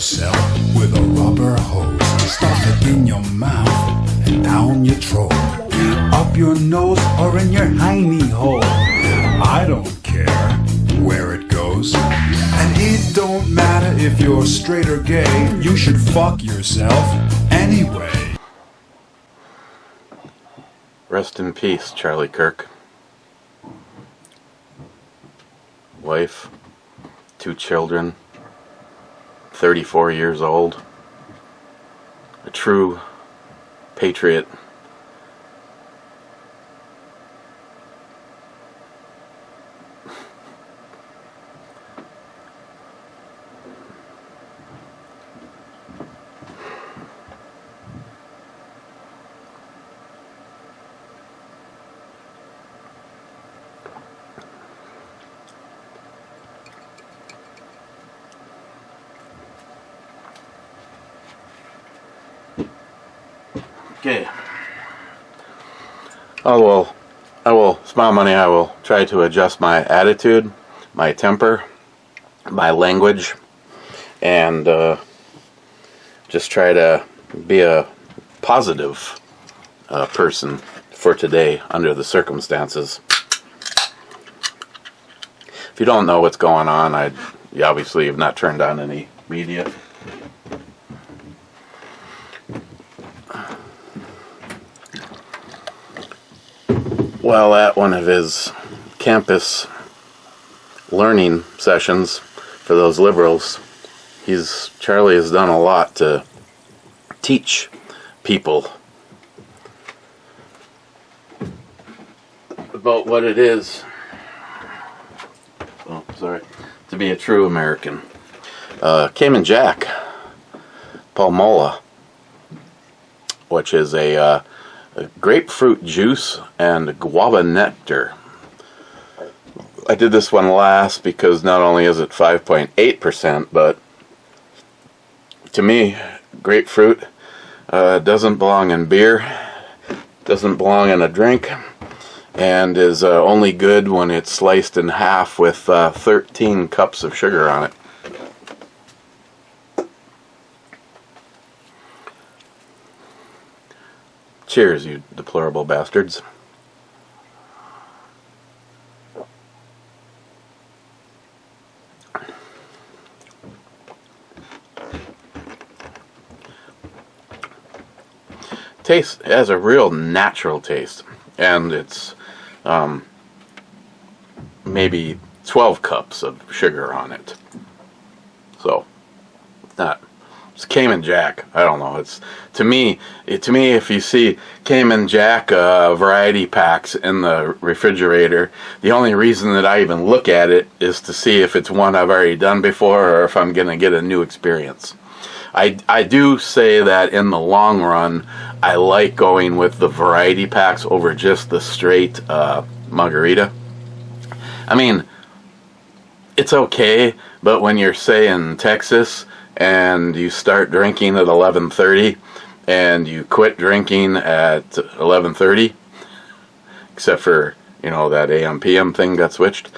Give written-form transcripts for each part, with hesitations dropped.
yourself with a rubber hose. Stuff it in your mouth and down your throat, up your nose or in your hiney hole. I don't care where it goes, and it don't matter if you're straight or gay. You should fuck yourself anyway. Rest in peace, Charlie Kirk. Wife, 2 children, 34 years old, a true patriot. Okay. I will, smile money, I will try to adjust my attitude, my temper, my language, and just try to be a positive person for today under the circumstances. If you don't know what's going on, you obviously have not turned on any media. Well, at one of his campus learning sessions for those liberals, Charlie has done a lot to teach people about what it is, to be a true American. Cayman Jack, Palmola, which is a grapefruit juice and guava nectar. I did this one last because not only is it 5.8%, but to me, grapefruit doesn't belong in beer, doesn't belong in a drink, and is only good when it's sliced in half with 13 cups of sugar on it. Cheers, you deplorable bastards. Taste has a real natural taste, and it's maybe 12 cups of sugar on it. So, it's Cayman Jack. I don't know. It's to me, if you see Cayman Jack variety packs in the refrigerator, the only reason that I even look at it is to see if it's one I've already done before or if I'm going to get a new experience. I do say that in the long run, I like going with the variety packs over just the straight margarita. I mean, it's okay, but when you're, say, in Texas and you start drinking at 11:30 and you quit drinking at 11:30, except for, that AM PM thing got switched,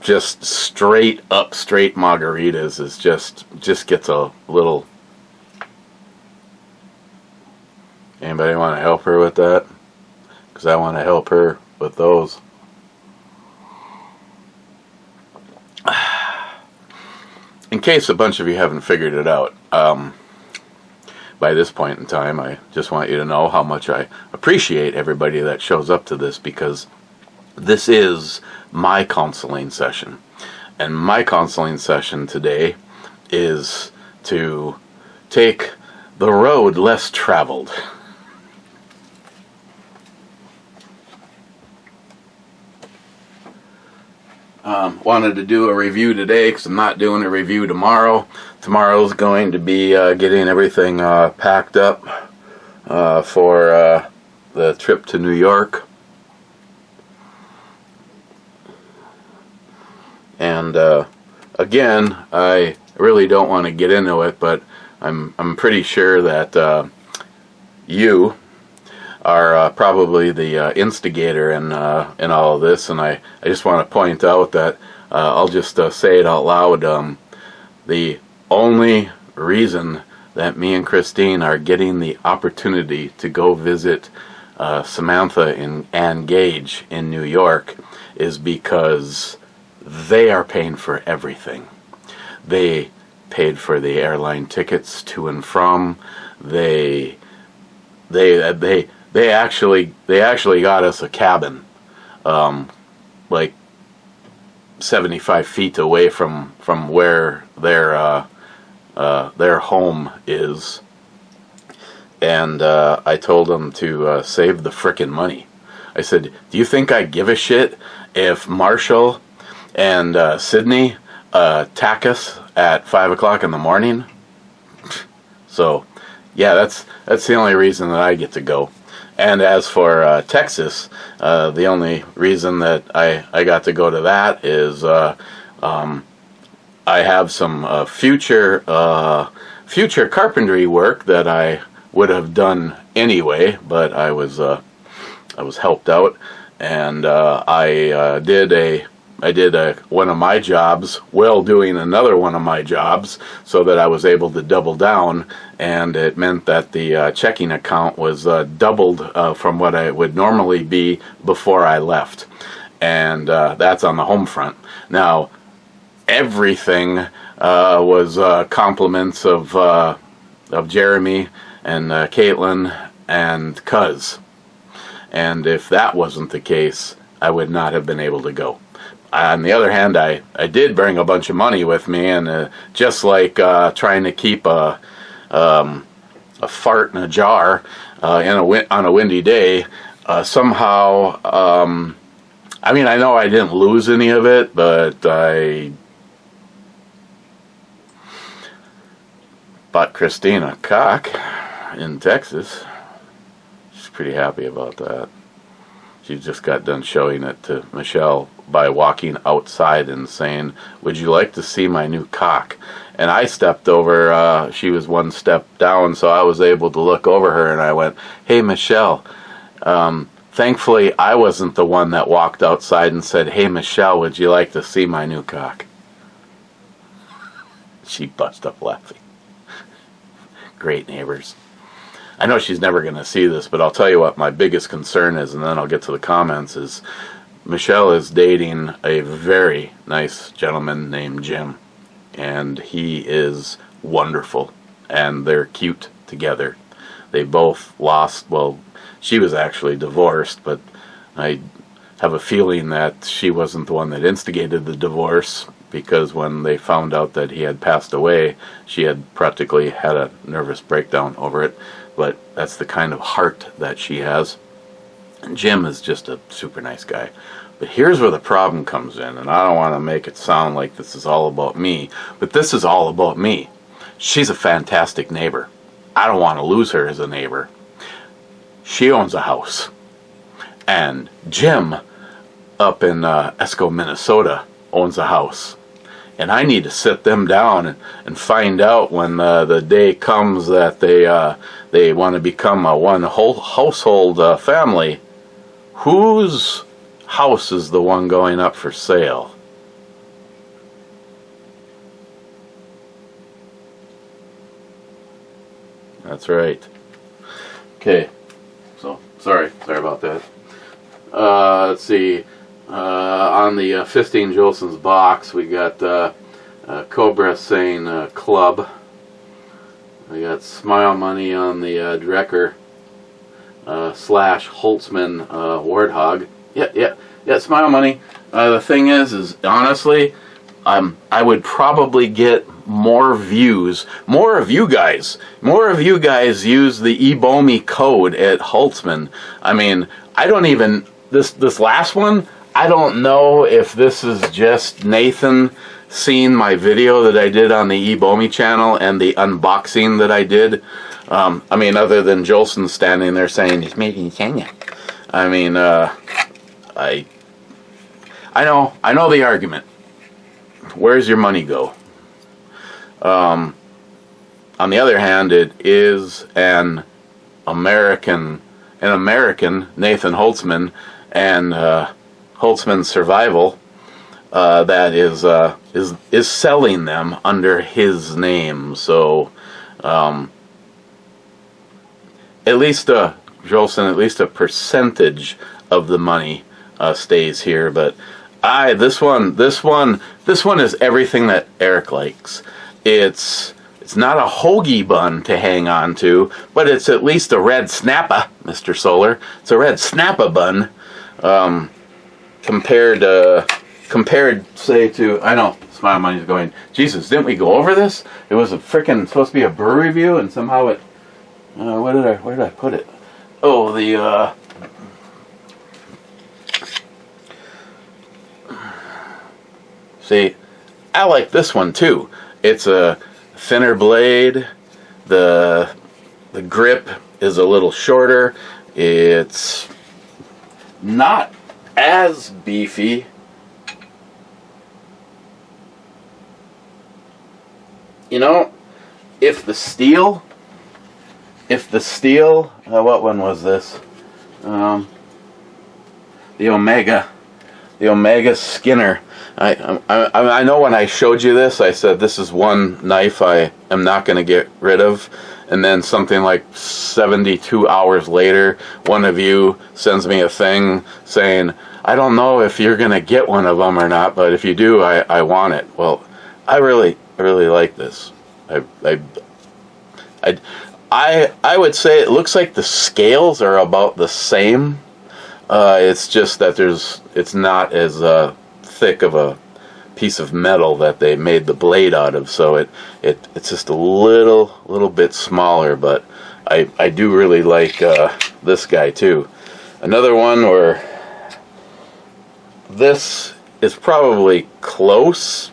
just straight margaritas is just gets a little. Anybody want to help her with that? Because I want to help her with those. In case a bunch of you haven't figured it out, by this point in time, I just want you to know how much I appreciate everybody that shows up to this, because this is my counseling session. And my counseling session today is to take the road less traveled. Wanted to do a review today because I'm not doing a review tomorrow. Tomorrow's going to be getting everything packed up for the trip to New York. And again, I really don't want to get into it, but I'm pretty sure that you are probably the instigator in all of this, and I just want to point out that I'll just say it out loud. The only reason that me and Christine are getting the opportunity to go visit Samantha and Gage in New York is because they are paying for everything. They paid for the airline tickets to and from. They actually got us a cabin, like 75 feet away from where their home is. And I told them to save the frickin' money. I said, do you think I give a shit if Marshall and Sydney tack us at 5 o'clock in the morning? So, yeah, that's the only reason that I get to go. And as for Texas, the only reason that I got to go to that is I have some future carpentry work that I would have done anyway, but I was helped out, and I did one of my jobs while doing another one of my jobs, so that I was able to double down, and it meant that the checking account was doubled from what I would normally be before I left, and that's on the home front. Now, everything was compliments of Jeremy and Caitlin and Cuz. And if that wasn't the case, I would not have been able to go. On the other hand, I did bring a bunch of money with me, and just like trying to keep a fart in a jar on a windy day, somehow, I mean, I know I didn't lose any of it, but I bought Christine a cock in Texas. She's pretty happy about that. She just got done showing it to Michelle by walking outside and saying, "Would you like to see my new cock?" And I stepped over, she was one step down, so I was able to look over her, and I went, "Hey, Michelle." Thankfully, I wasn't the one that walked outside and said, "Hey, Michelle, would you like to see my new cock?" She busted up laughing. Great neighbors. I know she's never going to see this, but I'll tell you what my biggest concern is, and then I'll get to the comments, is Michelle is dating a very nice gentleman named Jim, and he is wonderful, and they're cute together. They both lost, well, she was actually divorced, but I have a feeling that she wasn't the one that instigated the divorce, because when they found out that he had passed away, she had practically had a nervous breakdown over it. But that's the kind of heart that she has. And Jim is just a super nice guy. But here's where the problem comes in, and I don't want to make it sound like this is all about me, but this is all about me. She's a fantastic neighbor. I don't want to lose her as a neighbor. She owns a house. And Jim, up in Esco, Minnesota, owns a house. And I need to sit them down and find out when the day comes that they want to become a one whole household family, whose house is the one going up for sale. That's right. Okay. So sorry about that. Let's see. On the Fisting Jolson's box, we got Cobra saying club. We got Smile Money on the Drecker / Holtzman Warthog. Yeah, Smile Money. The thing is honestly, I would probably get more views. More of you guys use the eBomi code at Holtzman. I mean, I don't even, this last one, I don't know if this is just Nathan seeing my video that I did on the eBomi channel and the unboxing that I did. I mean, other than Jolson standing there saying he's made in Kenya. I mean, I know the argument. Where's your money go? On the other hand, it is an American, Nathan Holtzman, and Holtzman Survival, that is selling them under his name. So at least Jolson, at least a percentage of the money stays here. But this one is everything that Eric likes. It's not a hoagie bun to hang on to, but it's at least a red snappa, Mr. Solar. It's a red snappa bun, compared, say, to, I know, Smile Money's going, Jesus, didn't we go over this? It was supposed to be a brew review, and somehow it, where did I put it? Oh, see, I like this one too. It's a thinner blade. The grip is a little shorter. It's not as beefy. You know, if the steel, what one was this? The Omega Skinner. I know when I showed you this, I said this is one knife I am not going to get rid of. And then something like 72 hours later, one of you sends me a thing saying, I don't know if you're going to get one of them or not, but if you do, I want it. Well, I really like this. I would say it looks like the scales are about the same. It's just that it's not as thick of a piece of metal that they made the blade out of, so it's just a little bit smaller. But I do really like this guy too. Another one where this is probably close,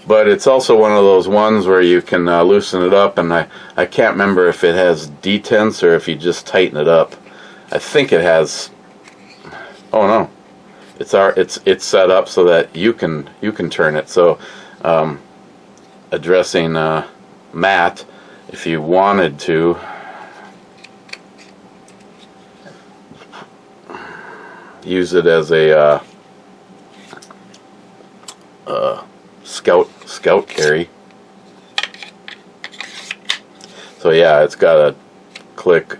but it's also one of those ones where you can loosen it up, and I can't remember if it has detents or if you just tighten it up. I think it has. Oh no, it's set up so that you can turn it. So addressing Matt, if you wanted to use it as a scout carry. So yeah, it's got a click.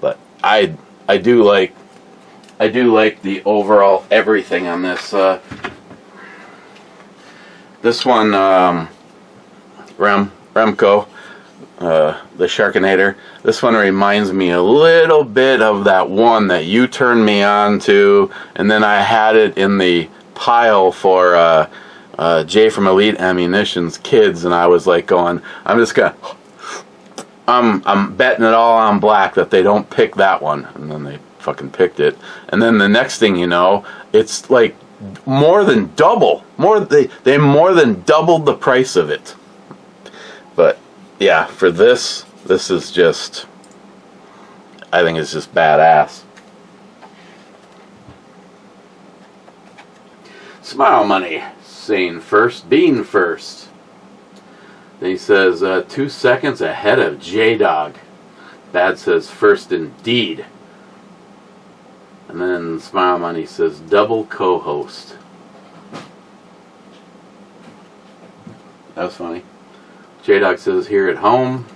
But I do like the overall everything on this. This one, Remco, the Sharkinator. This one reminds me a little bit of that one that you turned me on to, and then I had it in the pile for Jay from Elite Ammunition's kids, and I was like going, I'm betting it all on black that they don't pick that one, and then they fucking picked it. And then the next thing you know, it's like more than double. They more than doubled the price of it. But yeah, for this is just, I think it's just badass. Smile Money saying first, being first. Then he says 2 seconds ahead of J-Dog. Bad says first indeed. And then Smile Money says double co-host. That was funny. J-Dog says here at home.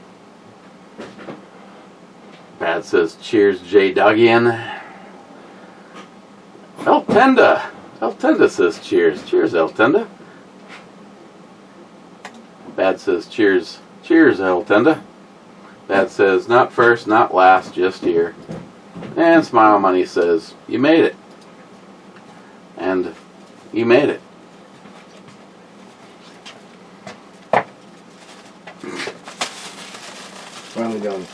Bad says cheers J-Dogian. El Tenda says cheers. Cheers, El Tenda. Bad says cheers. Cheers, El Tenda. Bad says not first, not last, just here. And Smile Money says, you made it. And you made it. Finally done.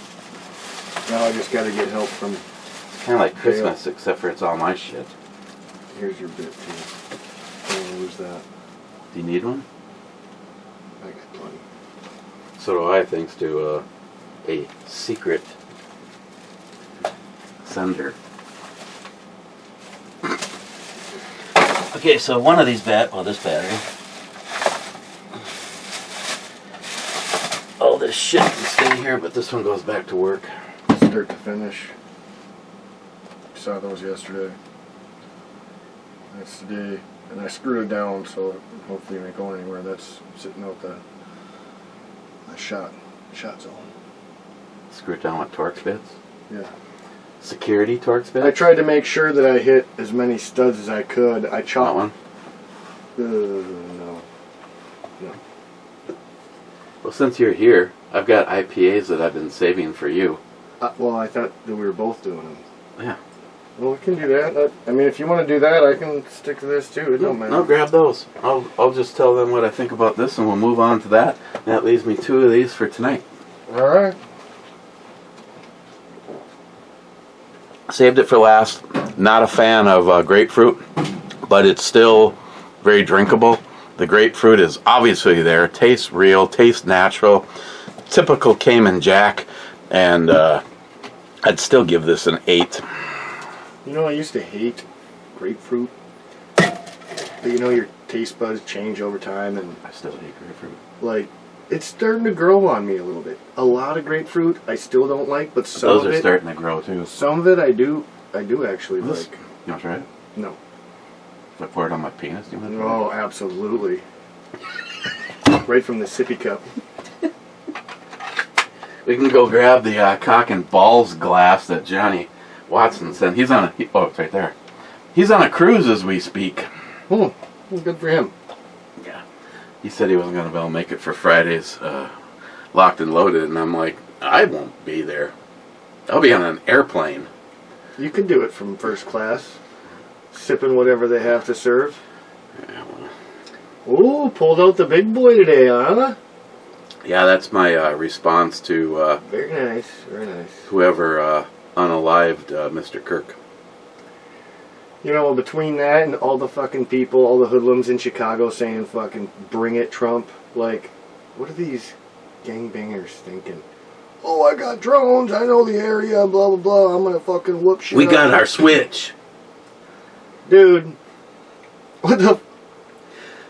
Now I just got to get help from... It's kind of like Christmas, except for it's all my shit. Here's your bit, too. Don't wanna lose that. Do you need one? I got plenty. So do I, thanks to a secret sender. Okay, so one of these this battery. All this shit can stay here, but this one goes back to work. Start to finish. saw those yesterday. That's the day, and I screwed it down so hopefully it ain't going anywhere. That's sitting out the shot zone. Screw it down with Torx bits? Yeah. Security Torx bits? I tried to make sure that I hit as many studs as I could. I chopped one. No. Well, since you're here, I've got IPAs that I've been saving for you. Well, I thought that we were both doing them. Yeah. Well, we can do that. I mean, if you want to do that, I can stick to this too. It don't matter. No, grab those. I'll just tell them what I think about this, and we'll move on to that. That leaves me 2 of these for tonight. All right. Saved it for last. Not a fan of grapefruit, but it's still very drinkable. The grapefruit is obviously there. Tastes real. Tastes natural. Typical Cayman Jack, and I'd still give this an 8. You know, I used to hate grapefruit, but you know, your taste buds change over time, and I still hate grapefruit. Like, it's starting to grow on me a little bit. A lot of grapefruit I still don't like, but some Those of are it, starting to grow too. some of it I do actually This, like. you want to try it? No. If I pour it on my penis, do you want to try Oh, absolutely. Right from the sippy cup. it? We can go grab the cock and balls glass that Johnny Watson sent. He's on oh, it's right there. He's on a cruise as we speak. Oh, good for him. Yeah. He said he wasn't going to be able to make it for Friday's Locked and Loaded, and I'm like, I won't be there. I'll be on an airplane. You can do it from first class, sipping whatever they have to serve. Yeah, well, Ooh, pulled out the big boy today, huh? yeah, that's my response to Very nice, very nice. whoever unalived Mr. Kirk. You know, between that and all the fucking people, all the hoodlums in Chicago saying fucking bring it, Trump, like, what are these gangbangers thinking? Oh, I got drones, I know the area, blah, blah, blah, I'm gonna fucking whoop shit We got up. our switch. Dude, what the...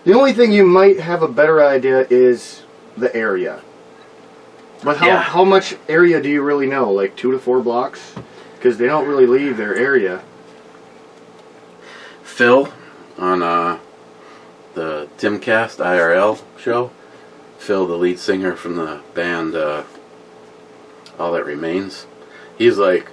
The only thing you might have a better idea is the area. But how much area do you really know? Like 2 to 4 blocks? Because they don't really leave their area. Phil on the Timcast IRL show. Phil, the lead singer from the band All That Remains. He's like,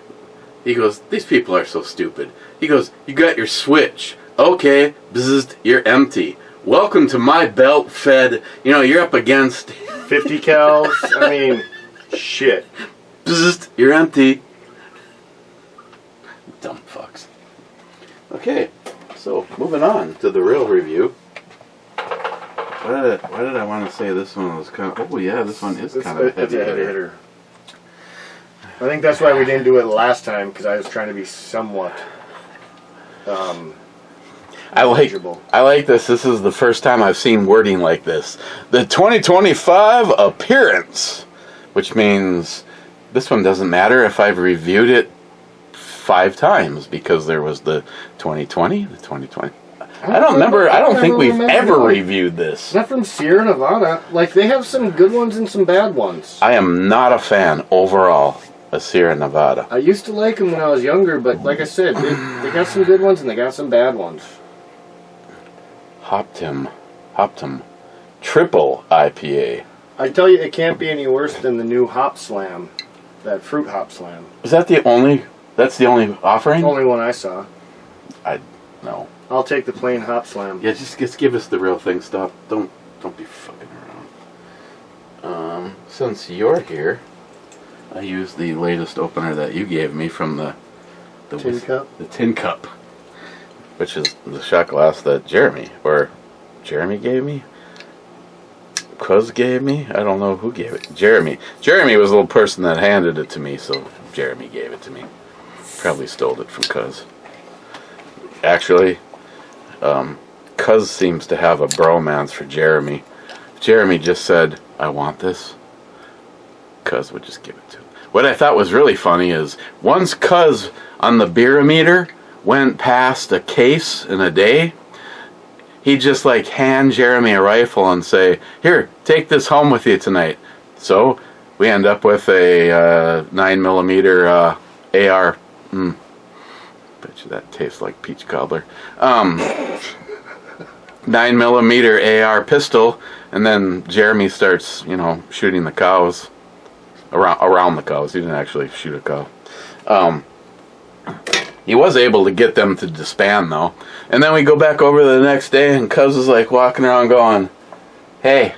he goes, these people are so stupid. He goes, you got your switch. Okay, bzzzt, you're empty. Welcome to my belt-fed, you know, you're up against 50 cals? I mean, shit. bzzzt, you're empty. Dumb fucks. Okay, so moving on to the real review. Why did I want to say this one was kind of... Oh yeah, this one is kind of a heavy hitter. I think that's why we didn't do it last time, because I was trying to be somewhat I legible. like this. This is the first time I've seen wording like this. The 2025 appearance, which means this one doesn't matter if I've reviewed it 5 times, because there was the 2020, the 2020. I don't remember. I don't think we've ever reviewed this. Not from Sierra Nevada. Like, they have some good ones and some bad ones. I am not a fan overall of Sierra Nevada. I used to like them when I was younger, but like I said, they got some good ones and they got some bad ones. Hoptimum, triple IPA. I tell you, it can't be any worse than the new Hop Slam, that fruit Hop Slam. Is that the only? That's the only offering? Only one I saw. No. I'll take the plain Hop Slam. Yeah, just give us the real thing. Stop. Don't be fucking around. Since you're here, I used the latest opener that you gave me from the Tin cup? The tin cup, which is the shot glass that Jeremy gave me. Cuz gave me. I don't know who gave it. Jeremy was the little person that handed it to me, so Jeremy gave it to me. Probably stole it from Cuz. Actually, Cuz seems to have a bromance for Jeremy. If Jeremy just said, I want this, Cuz would just give it to him. What I thought was really funny is, once Cuz on the beer-o-meter went past a case in a day, he'd just like hand Jeremy a rifle and say, here, take this home with you tonight. So we end up with a 9mm AR. Bet you that tastes like peach cobbler. 9mm AR pistol, and then Jeremy starts, shooting the cows around the cows. He didn't actually shoot a cow. He was able to get them to disband though. And then we go back over the next day, and Cuz is like walking around going, "Hey,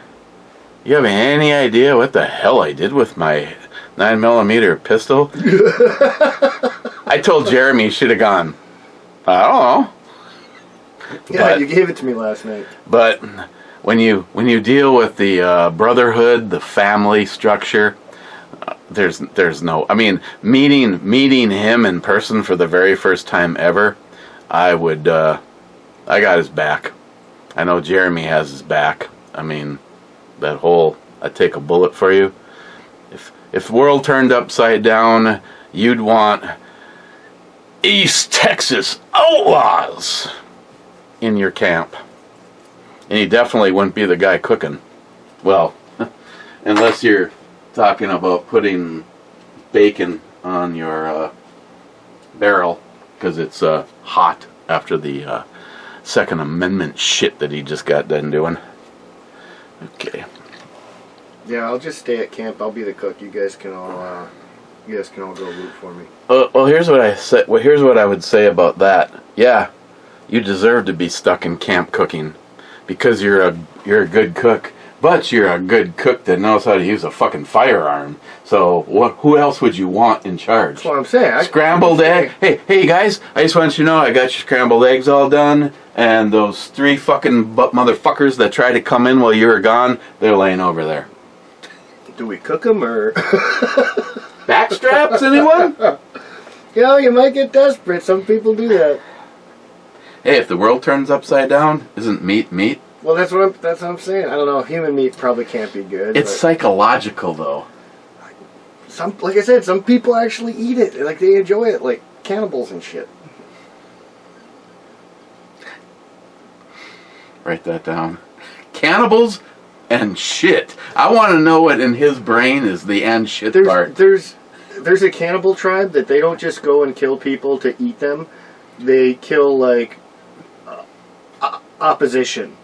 you have any idea what the hell I did with my 9mm pistol?" I told Jeremy he should have gone, "I don't know." Yeah, you gave it to me last night. But when you deal with the brotherhood, the family structure, there's no. I mean, meeting him in person for the very first time ever, I got his back. I know Jeremy has his back. I mean, that whole "I take a bullet for you." If the world turned upside down, you'd want East Texas outlaws in your camp. And he definitely wouldn't be the guy cooking. Well, unless you're talking about putting bacon on your barrel because it's hot after the Second Amendment shit that he just got done doing. Okay. Yeah, I'll just stay at camp. I'll be the cook. You guys can all go root for me. Well, here's what I said. Well, here's what I would say about that. Yeah, you deserve to be stuck in camp cooking because you're a good cook. But you're a good cook that knows how to use a fucking firearm. So who else would you want in charge? That's what I'm saying. Scrambled egg. Hey guys, I just want you to know I got your scrambled eggs all done, and those 3 fucking motherfuckers that tried to come in while you were gone, they're laying over there. Do we cook them or backstraps? Anyone? You might get desperate. Some people do that. Hey, if the world turns upside down, isn't meat meat? Well, that's what I'm saying. I don't know. Human meat probably can't be good. It's psychological, though. Like I said, some people actually eat it. Like they enjoy it, like cannibals and shit. Write that down. Cannibals and shit. I want to know what in his brain is the and shit part. There's a cannibal tribe that they don't just go and kill people to eat them. They kill like opposition.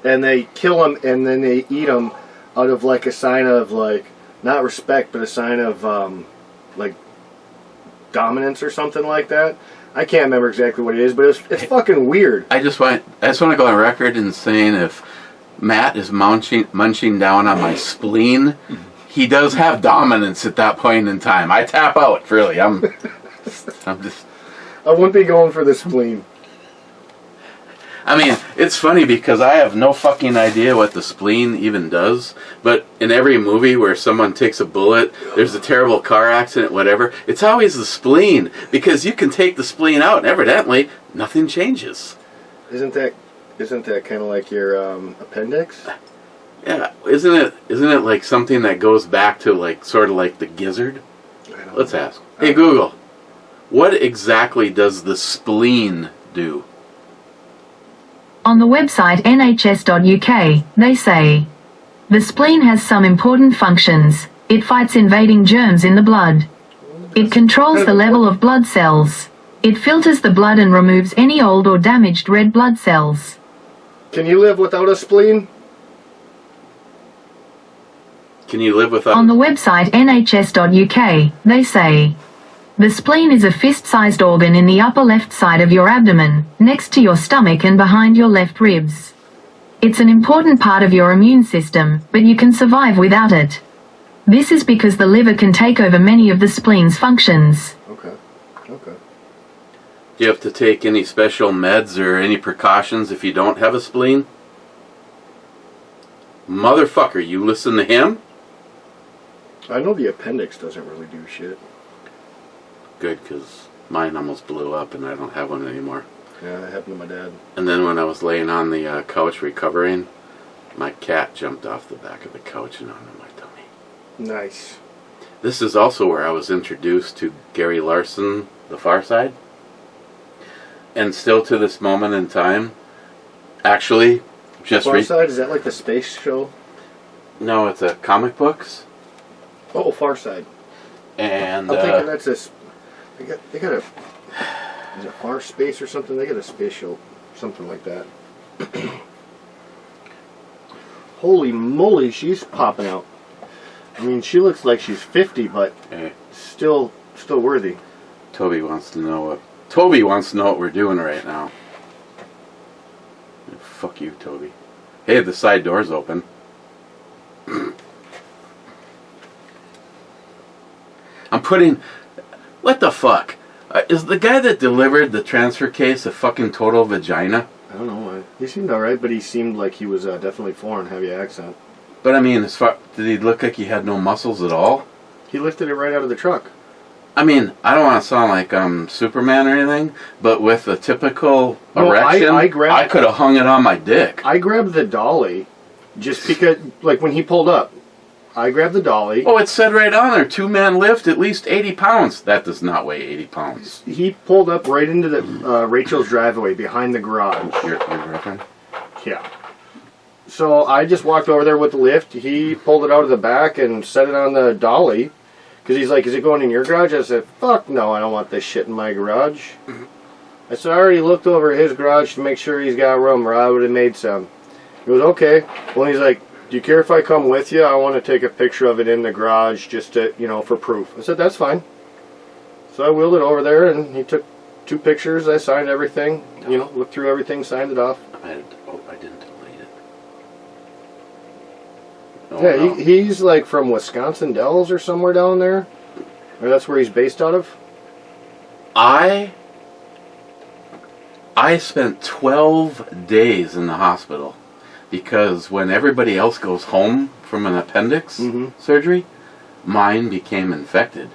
And they kill them, and then they eat them out of like a sign of like not respect, but a sign of like dominance or something like that. I can't remember exactly what it is, but it's fucking weird. I just want to go on record in saying if Matt is munching down on my spleen, he does have dominance at that point in time. I tap out, really. I'm just. I wouldn't be going for the spleen. I mean, it's funny because I have no fucking idea what the spleen even does, but in every movie where someone takes a bullet, there's a terrible car accident, whatever, it's always the spleen, because you can take the spleen out and evidently nothing changes. Isn't that kind of like your appendix? Yeah, isn't it like something that goes back to like sort of like the gizzard? Let's ask. Hey Google, what exactly does the spleen do? On the website nhs.uk, they say, the spleen has some important functions. It fights invading germs in the blood. It controls the level of blood cells. It filters the blood and removes any old or damaged red blood cells. Can you live without a spleen? Can you live without... On the website nhs.uk, they say, the spleen is a fist-sized organ in the upper left side of your abdomen, next to your stomach and behind your left ribs. It's an important part of your immune system, but you can survive without it. This is because the liver can take over many of the spleen's functions. Okay. Do you have to take any special meds or any precautions if you don't have a spleen? Motherfucker, you listen to him? I know the appendix doesn't really do shit. Good, because mine almost blew up and I don't have one anymore. Yeah, that happened to my dad. And then when I was laying on the couch recovering, my cat jumped off the back of the couch and onto my tummy. Nice. This is also where I was introduced to Gary Larson, The Far Side. And still to this moment in time, actually, just... Far Side? Is that like the space show? No, it's a comic books. Oh, Far Side. And... I'm thinking that's a... They got a Is it Far Space or something? They got a spatial, something like that. Holy moly, she's popping out. I mean, she looks like she's 50, but still worthy. Toby wants to know what we're doing right now. Fuck you, Toby. Hey, the side door's open. I'm putting... What the fuck? Is the guy that delivered the transfer case a fucking total vagina? I don't know. He seemed alright, but he seemed like he was definitely foreign, heavy accent. But I mean, did he look like he had no muscles at all? He lifted it right out of the truck. I mean, I don't want to sound like Superman or anything, but with a typical erection, I could have hung it on my dick. I grabbed the dolly just because, like when he pulled up, I grabbed the dolly. Oh, it said right on there, 2-man lift, at least 80 pounds. That does not weigh 80 pounds. He pulled up right into the Rachel's driveway behind the garage. Your girlfriend? Yeah. So I just walked over there with the lift. He pulled it out of the back and set it on the dolly. Because he's like, is it going in your garage? I said, fuck no, I don't want this shit in my garage. I said, I already looked over his garage to make sure he's got room or I would have made some. He goes, okay. Well, he's like, do you care if I come with you? I want to take a picture of it in the garage just to, for proof. I said, that's fine. So I wheeled it over there and he took 2 pictures. I signed everything, looked through everything, signed it off. I didn't delete it. Oh, yeah, no. He's like from Wisconsin Dells or somewhere down there. Or that's where he's based out of. I spent 12 days in the hospital because when everybody else goes home from an appendix surgery, mine became infected.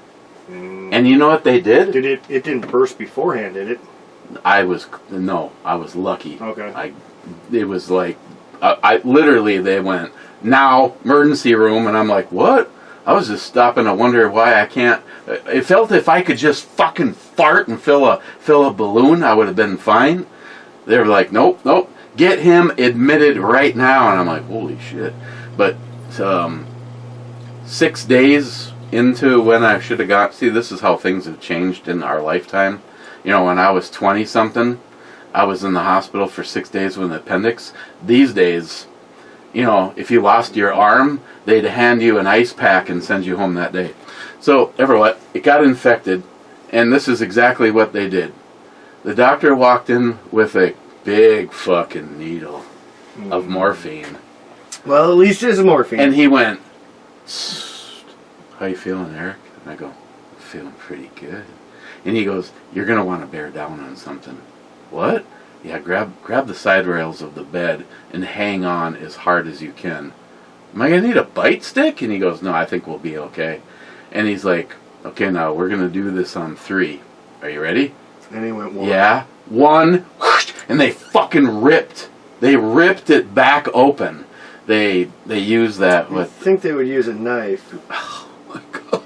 And you know what they did? It didn't burst beforehand, did it? I was lucky. Okay. It was like, literally they went, now, emergency room, and I'm like, what? I was just stopping to wonder why I can't. It felt if I could just fucking fart and fill a balloon, I would have been fine. They were like, nope, get him admitted right now. And I'm like, holy shit. But 6 days into when I should have got, see, this is how things have changed in our lifetime. When I was 20-something, I was in the hospital for 6 days with an appendix. These days, if you lost your arm, they'd hand you an ice pack and send you home that day. So, it got infected, and this is exactly what they did. The doctor walked in with a big fucking needle of morphine. Well, at least it's morphine. And he went, how you feeling, Eric? And I go, I'm feeling pretty good. And he goes, you're going to want to bear down on something. What? Yeah, grab the side rails of the bed and hang on as hard as you can. Am I going to need a bite stick? And he goes, no, I think we'll be okay. And he's like, okay, now we're going to do this on 3. Are you ready? And he went 1. Yeah. 1, whoosh, and they fucking ripped it back open. They used that with... I think they would use a knife. Oh my God.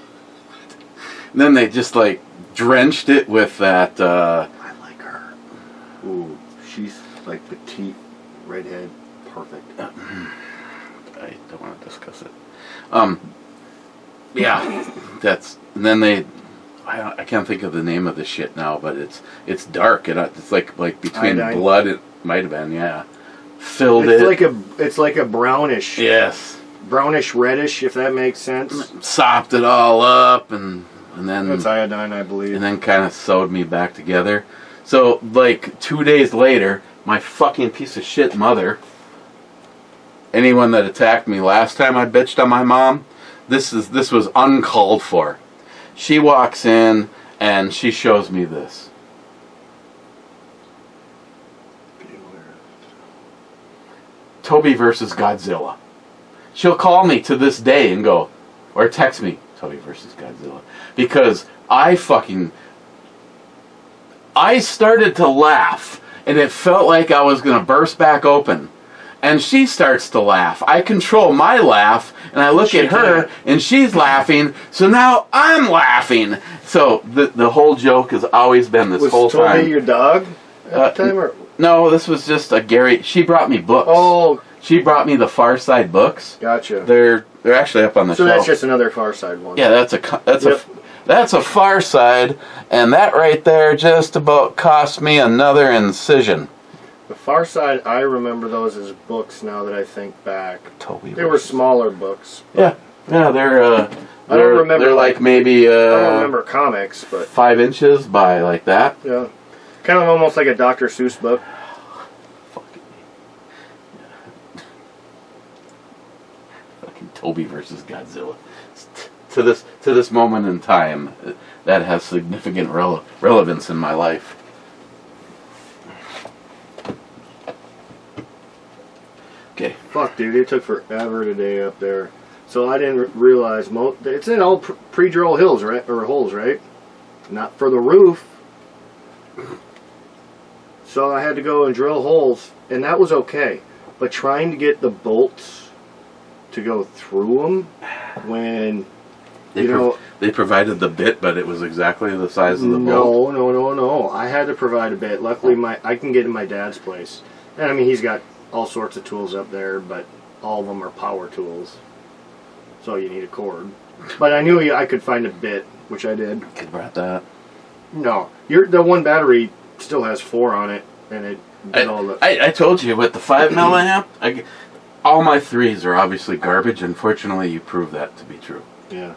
And then they just like drenched it with that... I like her. Ooh. She's like petite, redhead, perfect. I don't want to discuss it. Yeah, and then I can't think of the name of the shit now, but it's dark and it's like between Iodine. blood. It might have been, yeah. Filled It's like a brownish. Yes. Brownish reddish, if that makes sense. Sopped it all up and then that's iodine, I believe. And then kind of sewed me back together. So, 2 days later, my fucking piece of shit mother, anyone that attacked me last time I bitched on my mom, this was uncalled for. She walks in and she shows me this. Toby versus Godzilla. She'll call me to this day and go, or text me, Toby versus Godzilla. Because I started to laugh, and it felt like I was going to burst back open. And she starts to laugh. I control my laugh, and I look at her, and she's laughing, so now I'm laughing. So the whole joke has always been this whole time. Was Toby your dog at the time? Or? No, this was just a Gary. She brought me books. Oh. She brought me the Far Side books. Gotcha. They're actually up on the shelf. So that's just another Far Side one. Yeah, that's That's a Far Side, and that right there just about cost me another incision. The Far Side, I remember those as books now that I think back. Toby They were smaller books. Yeah, they're I don't remember. They're like maybe I don't remember comics, but 5 inches by like that. yeah, kind of almost like a Dr. Seuss book. Fucking Toby versus Godzilla. To this moment in time, that has significant relevance in my life. Okay. Fuck, dude, it took forever today up there. So I didn't realize it's in all pre-drill hills, right, or holes, right? Not for the roof. So I had to go and drill holes, and that was okay. But trying to get the bolts to go through them when They provided the bit, but it was exactly the size of the bolt. No. I had to provide a bit. Luckily, I can get in my dad's place, and I mean he's got all sorts of tools up there, but all of them are power tools. So you need a cord. But I knew I could find a bit, which I did. Could have brought that. No, the one battery still has 4 on it, and it did all the. I told you with the 5 milliamp, all my 3s are obviously garbage. Unfortunately, you proved that to be true. Yeah.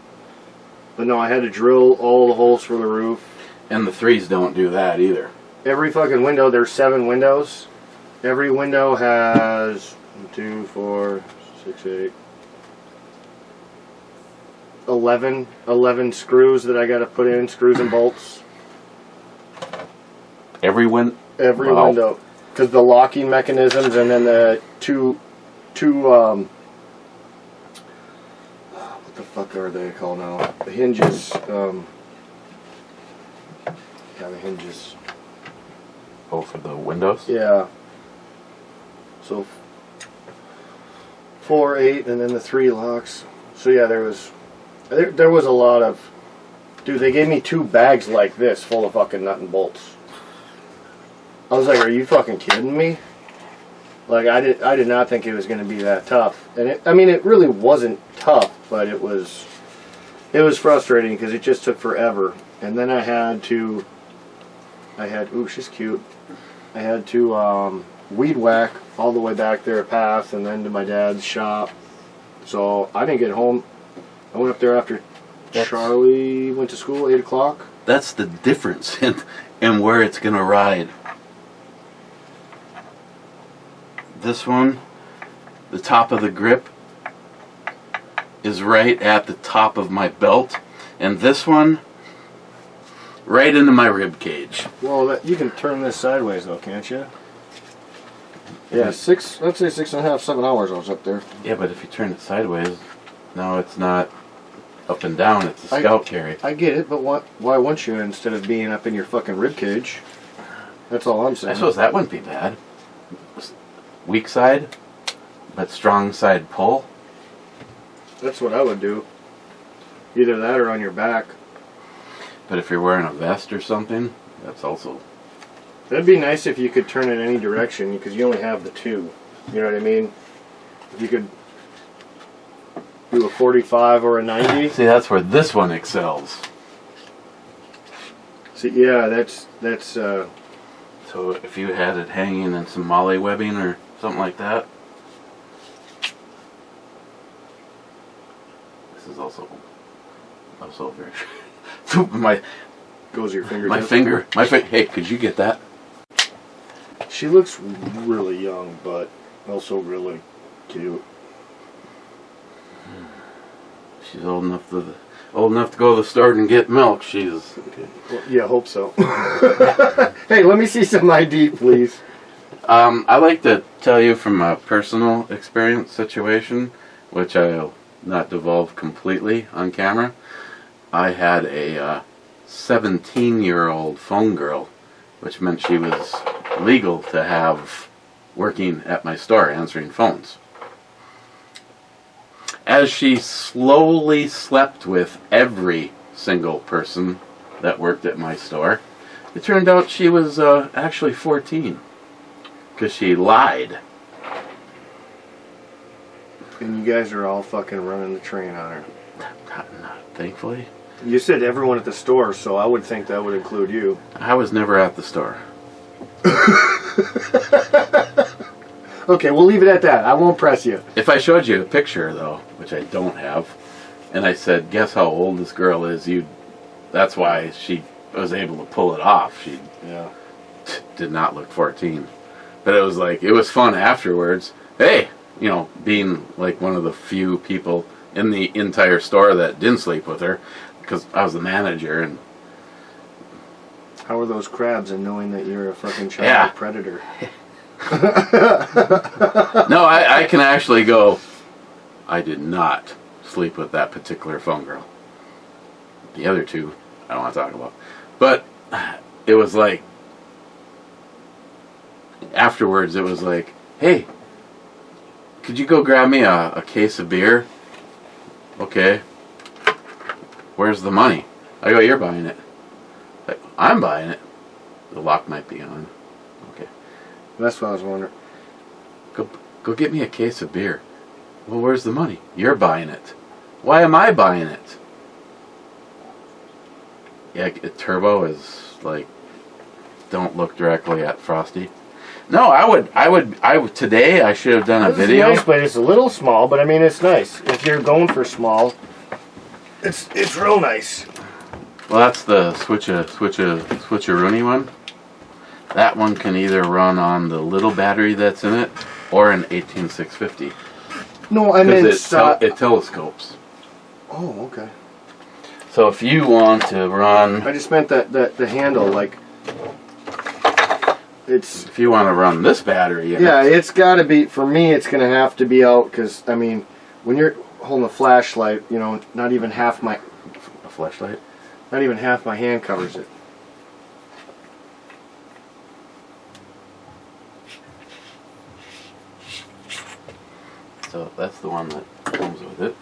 But no, I had to drill all the holes for the roof. And the 3s don't do that either. Every fucking window, there's 7 windows. Every window has 2, 4, 6, 8, 11 screws that I got to put in, screws and bolts. Every Every wow. window, because the locking mechanisms, and then the two what the fuck are they called now? The hinges. Yeah, the hinges. Oh, for the windows? Yeah. So 4, 8, and then the 3 locks. So yeah, there was a lot of. Dude, they gave me 2 bags like this full of fucking nut and bolts. I was like, are you fucking kidding me? Like, I did not think it was going to be that tough. And it really wasn't tough, but it was frustrating because it just took forever. And then ooh, she's cute. I had to weed whack all the way back there at Path and then to my dad's shop. So I didn't get home. I went up there after Charlie went to school, 8 o'clock. That's the difference in where it's going to ride. This one, the top of the grip is right at the top of my belt, and this one right into my rib cage. Well, you can turn this sideways though, can't you? Yeah, let's say 6.5, 7 hours I was up there. Yeah, but if you turn it sideways, now it's not up and down, it's a scout carry. I get it, but why wouldn't you instead of being up in your fucking rib cage? That's all I'm saying. I suppose that wouldn't be bad. Weak side, but strong side pull. That's what I would do. Either that or on your back. But if you're wearing a vest or something, that's also... That'd be nice if you could turn in any direction, because you only have the 2. You know what I mean? If you could do a 45 or a 90. See, that's where this one excels. See, yeah, that's So if you had it hanging in some molly webbing or something like that. This is also very... my goes your finger. My finger. Hey, could you get that? She looks really young, but also really cute. She's old enough to go to the store and get milk. She's... Well, yeah, hope so. Hey, let me see some ID, please. I like to tell you from a personal experience situation, which I'll not divulge completely on camera. I had a 17-year-old phone girl, which meant she was legal to have working at my store answering phones. As she slowly slept with every single person that worked at my store, it turned out she was actually 14. Because she lied. And you guys are all fucking running the train on her. Not thankfully. You said everyone at the store, so I would think that would include you. I was never at the store. Okay, we'll leave it at that. I won't press you. If I showed you a picture, though, which I don't have, and I said, guess how old this girl is, that's why she was able to pull it off. She did not look 14. But it was fun afterwards. Hey, being like one of the few people in the entire store that didn't sleep with her, because I was the manager. And how are those crabs and knowing that you're a fucking child predator? No, I can actually go, I did not sleep with that particular phone girl. The other two, I don't want to talk about. But it was like, afterwards, it was like, hey, could you go grab me a case of beer? Okay. Where's the money? I go, you're buying it. Like, I'm buying it. The lock might be on. Okay. That's what I was wondering. Go get me a case of beer. Well, where's the money? You're buying it. Why am I buying it? Yeah, Turbo is like, don't look directly at Frosty. No, I would today I should have done a video. It's nice, but it's a little small, but I mean it's nice. If you're going for small, it's real nice. Well, that's the switcheroony one. That one can either run on the little battery that's in it or an 18650. No, I meant it telescopes. Oh, okay. So if you want to run, I just meant that the handle, like it's. If you want to run this battery, It's got to be. For me, it's gonna have to be out because I mean, when you're holding a flashlight, not even half my flashlight. Not even half my hand covers it. So that's the one that comes with it.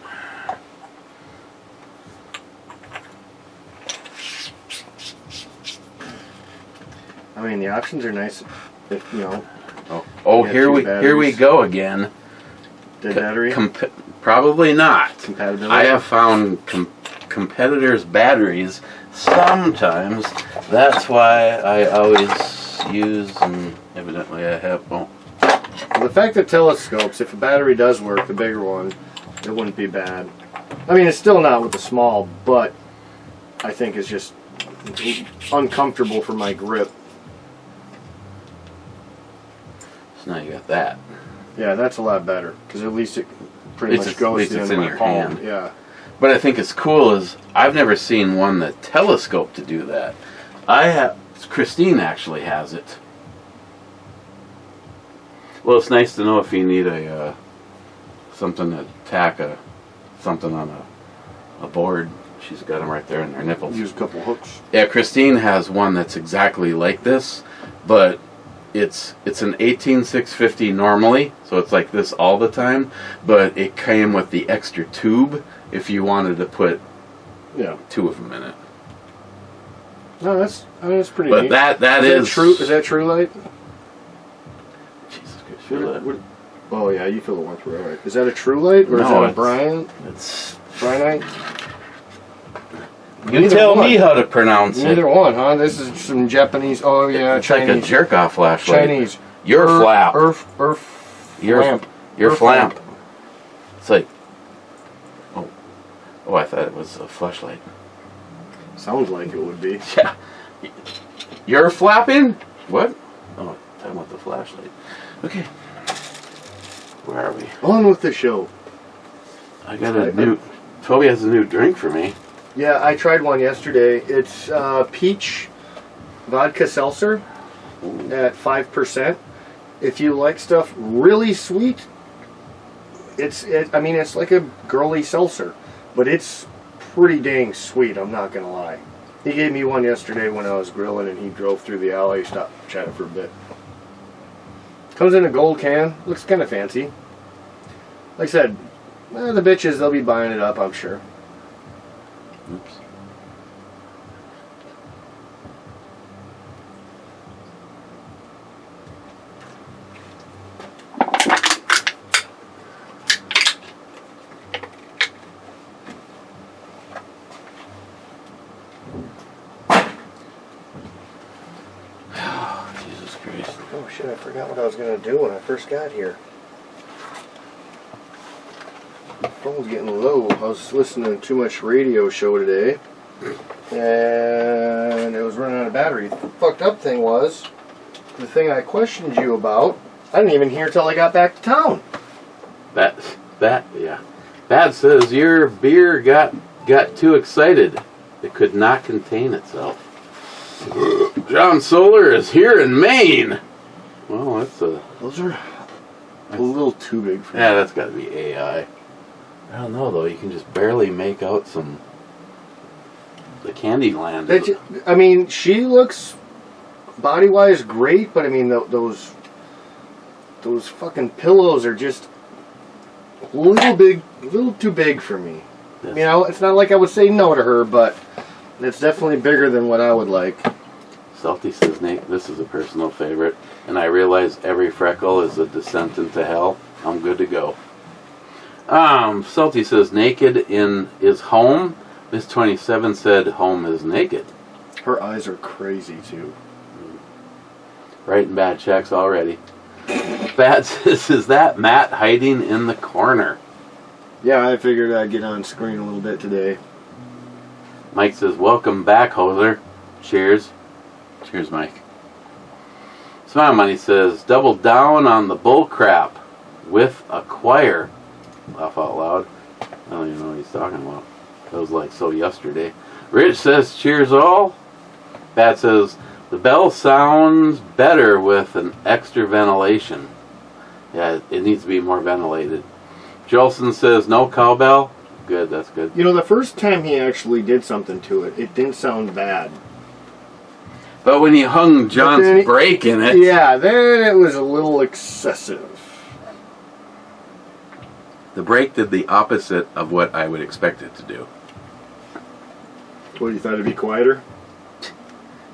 I mean, the options are nice. If Here we go again. Dead battery? Probably not. Compatibility? I have found competitors' batteries sometimes. That's why I always use, and evidently I have. Well, the fact that telescopes, if a battery does work, the bigger one, it wouldn't be bad. I mean, it's still not with the small, but I think it's just uncomfortable for my grip. So now you got that. Yeah, that's a lot better because at least it pretty much goes to the end of my palm. hand. Yeah. But I think it's cool is I've never seen one that telescope to do that. Christine actually has it. Well, it's nice to know if you need something to tack something on a board. She's got them right there in her nipples. Use a couple hooks. Yeah, Christine has one that's exactly like this, but it's an 18650 normally, so it's like this all the time, but it came with the extra tube if you wanted to put two of them in it. No, that's pretty but neat. that is true. Is that True Light? Jesus Christ, True Light. Oh yeah, you feel the one through. All right. Is that a True Light or is that a Brian? It's Brianite? You tell me how to pronounce it. Neither one, huh? This is some Japanese. Oh yeah, it's Chinese. like a jerk-off flashlight. Chinese. Your flap. Your lamp. Your flamp. It's like. Oh, I thought it was a flashlight. Sounds like it would be. Yeah. You're flapping? What? Oh, talking about the flashlight. Okay. Where are we? On with the show. I got a new. Toby has a new drink for me. Yeah, I tried one yesterday. It's peach vodka seltzer at 5%. If you like stuff really sweet, it's like a girly seltzer, but it's pretty dang sweet. I'm not gonna lie. He gave me one yesterday when I was grilling, and he drove through the alley, stopped, chatted for a bit. Comes in a gold can. Looks kind of fancy. Like I said, the bitches, they'll be buying it up, I'm sure. Oops. Oh shit, I forgot what I was gonna do when I first got here. My phone's getting low. I was listening to too much radio show today. And it was running out of battery. The fucked up thing was, the thing I questioned you about, I didn't even hear till I got back to town. Yeah. That says your beer got too excited. It could not contain itself. John Solar is here in Maine. Well, Those are a little too big for me. Yeah, that's got to be AI. I don't know though. You can just barely make out the Candyland. I mean, she looks body-wise great, but I mean those fucking pillows are just a little too big for me. Yes. You know, it's not like I would say no to her, but it's definitely bigger than what I would like. Salty says, Nate, this is a personal favorite, and I realize every freckle is a descent into hell. I'm good to go. Salty says, naked in his home. Miss 27 said, home is naked. Her eyes are crazy, too. Writing bad checks already. Bad says, is that Matt hiding in the corner? Yeah, I figured I'd get on screen a little bit today. Mike says, welcome back, Hoser. Cheers. Cheers, Mike. Smile Money says, double down on the bull crap with a choir. Laugh out loud. I don't even know what he's talking about. That was like so yesterday. Rich says, cheers all. Bat says, the bell sounds better with an extra ventilation. Yeah, it needs to be more ventilated. Jolson says, no cowbell. Good, that's good. You know, the first time he actually did something to it, it didn't sound bad. But when he hung John's brake in it... Yeah, then it was a little excessive. The brake did the opposite of what I would expect it to do. What, you thought it'd be quieter?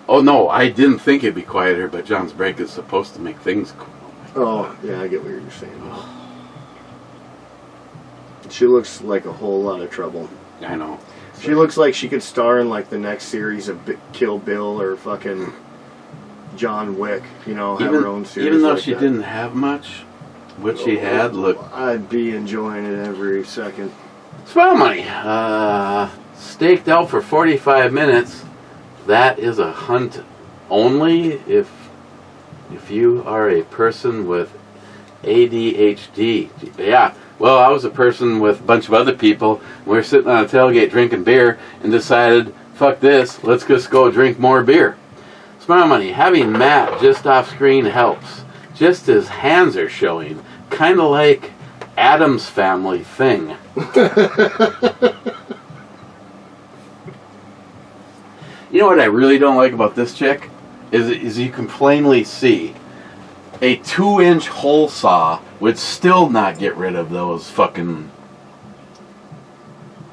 Oh, no, I didn't think it'd be quieter, but John's brake is supposed to make things cool. Oh, yeah, I get what you're saying. She looks like a whole lot of trouble. I know. She looks like she could star in like the next series of Kill Bill or fucking John Wick, you know, have her own series. Even though like she that. didn't have much, what she had looked... I'd be enjoying it every second. Smile Money. Staked out for 45 minutes. That is a hunt only if you are a person with ADHD. Yeah. Well, I was a person with a bunch of other people. We were sitting on a tailgate drinking beer and decided, fuck this, let's just go drink more beer. Smile Money, having Matt just off screen helps. Just his hands are showing. Kind of like Adam's Family thing. You know what I really don't like about this chick? Is you can plainly see a 2-inch hole saw would still not get rid of those fucking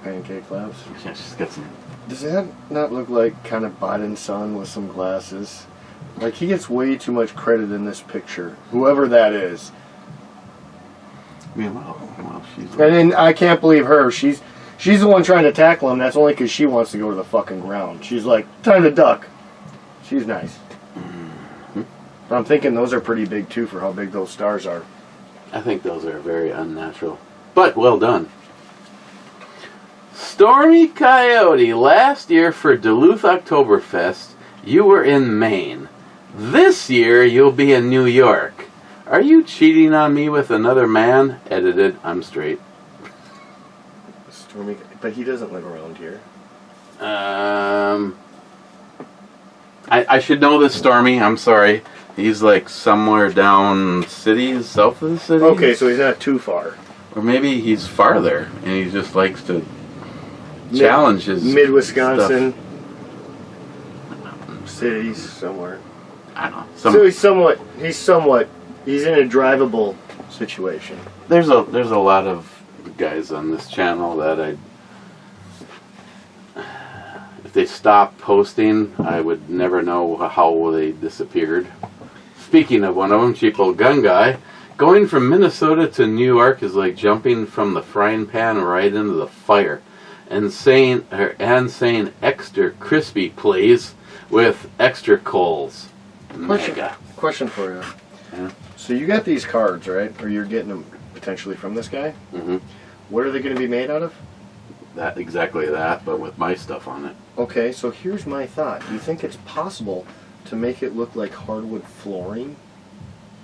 pancake flaps. Yeah, she's got some. Does that not look like kind of Biden's son with some glasses? Like, he gets way too much credit in this picture. Whoever that is. Yeah, well, she's. And then I can't believe her. She's the one trying to tackle him. That's only because she wants to go to the fucking ground. She's like, time to duck. She's nice. Mm-hmm. But I'm thinking those are pretty big too for how big those stars are. I think those are very unnatural, but well done. Stormy Coyote, last year for Duluth Oktoberfest, you were in Maine. This year, you'll be in New York. Are you cheating on me with another man? Edited, I'm straight. Stormy, but he doesn't live around here. I should know this, Stormy. I'm sorry. He's like somewhere down cities, south of the city. Okay, so he's not too far. Or maybe he's farther, and he just likes to challenge his Mid-Wisconsin cities somewhere. I don't know. So he's in a drivable situation. There's a lot of guys on this channel that if they stopped posting, I would never know how they disappeared. Speaking of one of them, Cheap Old Gun Guy, going from Minnesota to New York is like jumping from the frying pan right into the fire, and saying extra crispy, please, with extra coals. Mega. Question for you. Yeah. So you got these cards, right? Or you're getting them potentially from this guy? Mm-hmm. What are they going to be made out of? That exactly that, but with my stuff on it. Okay, so here's my thought. Do you think it's possible to make it look like hardwood flooring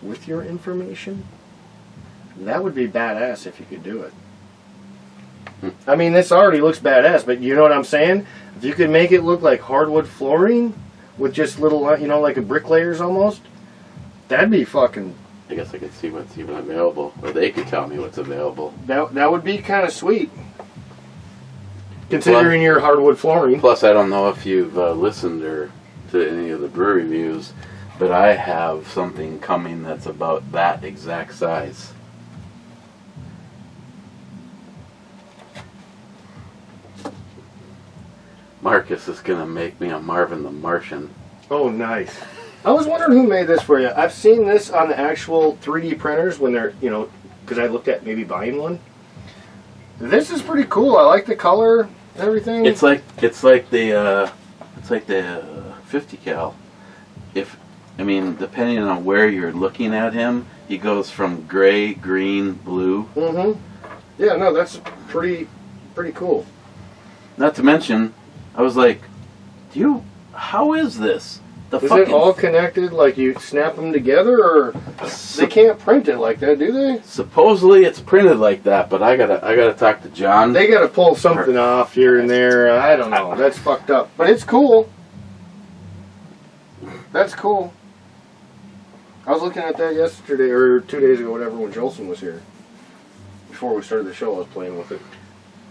with your information? That would be badass if you could do it. I mean, this already looks badass, but you know what I'm saying? If you could make it look like hardwood flooring with just little, you know, like a bricklayers almost, that'd be fucking... I guess I could see what's even available, or they could tell me what's available. That would be kind of sweet. Considering your hardwood flooring. Plus, I don't know if you've listened or to any of the brew reviews, but I have something coming that's about that exact size. Marcus is going to make me a Marvin the Martian. Oh, nice. I was wondering who made this for you. I've seen this on the actual 3D printers when they're, you know, because I looked at maybe buying one. This is pretty cool. I like the color, everything. It's like the 50 cal. Depending on where you're looking at him, he goes from gray, green, blue. Mm-hmm. Yeah, no, that's pretty cool. Not to mention, I was like, how is this? Is it all connected, like you snap them together, or they can't print it like that, do they? Supposedly it's printed like that, but I gotta talk to John. They gotta pull something off here and there. I don't know. That's fucked up, but it's cool. That's cool. I was looking at that yesterday or 2 days ago, whatever, when Jolson was here. Before we started the show, I was playing with it.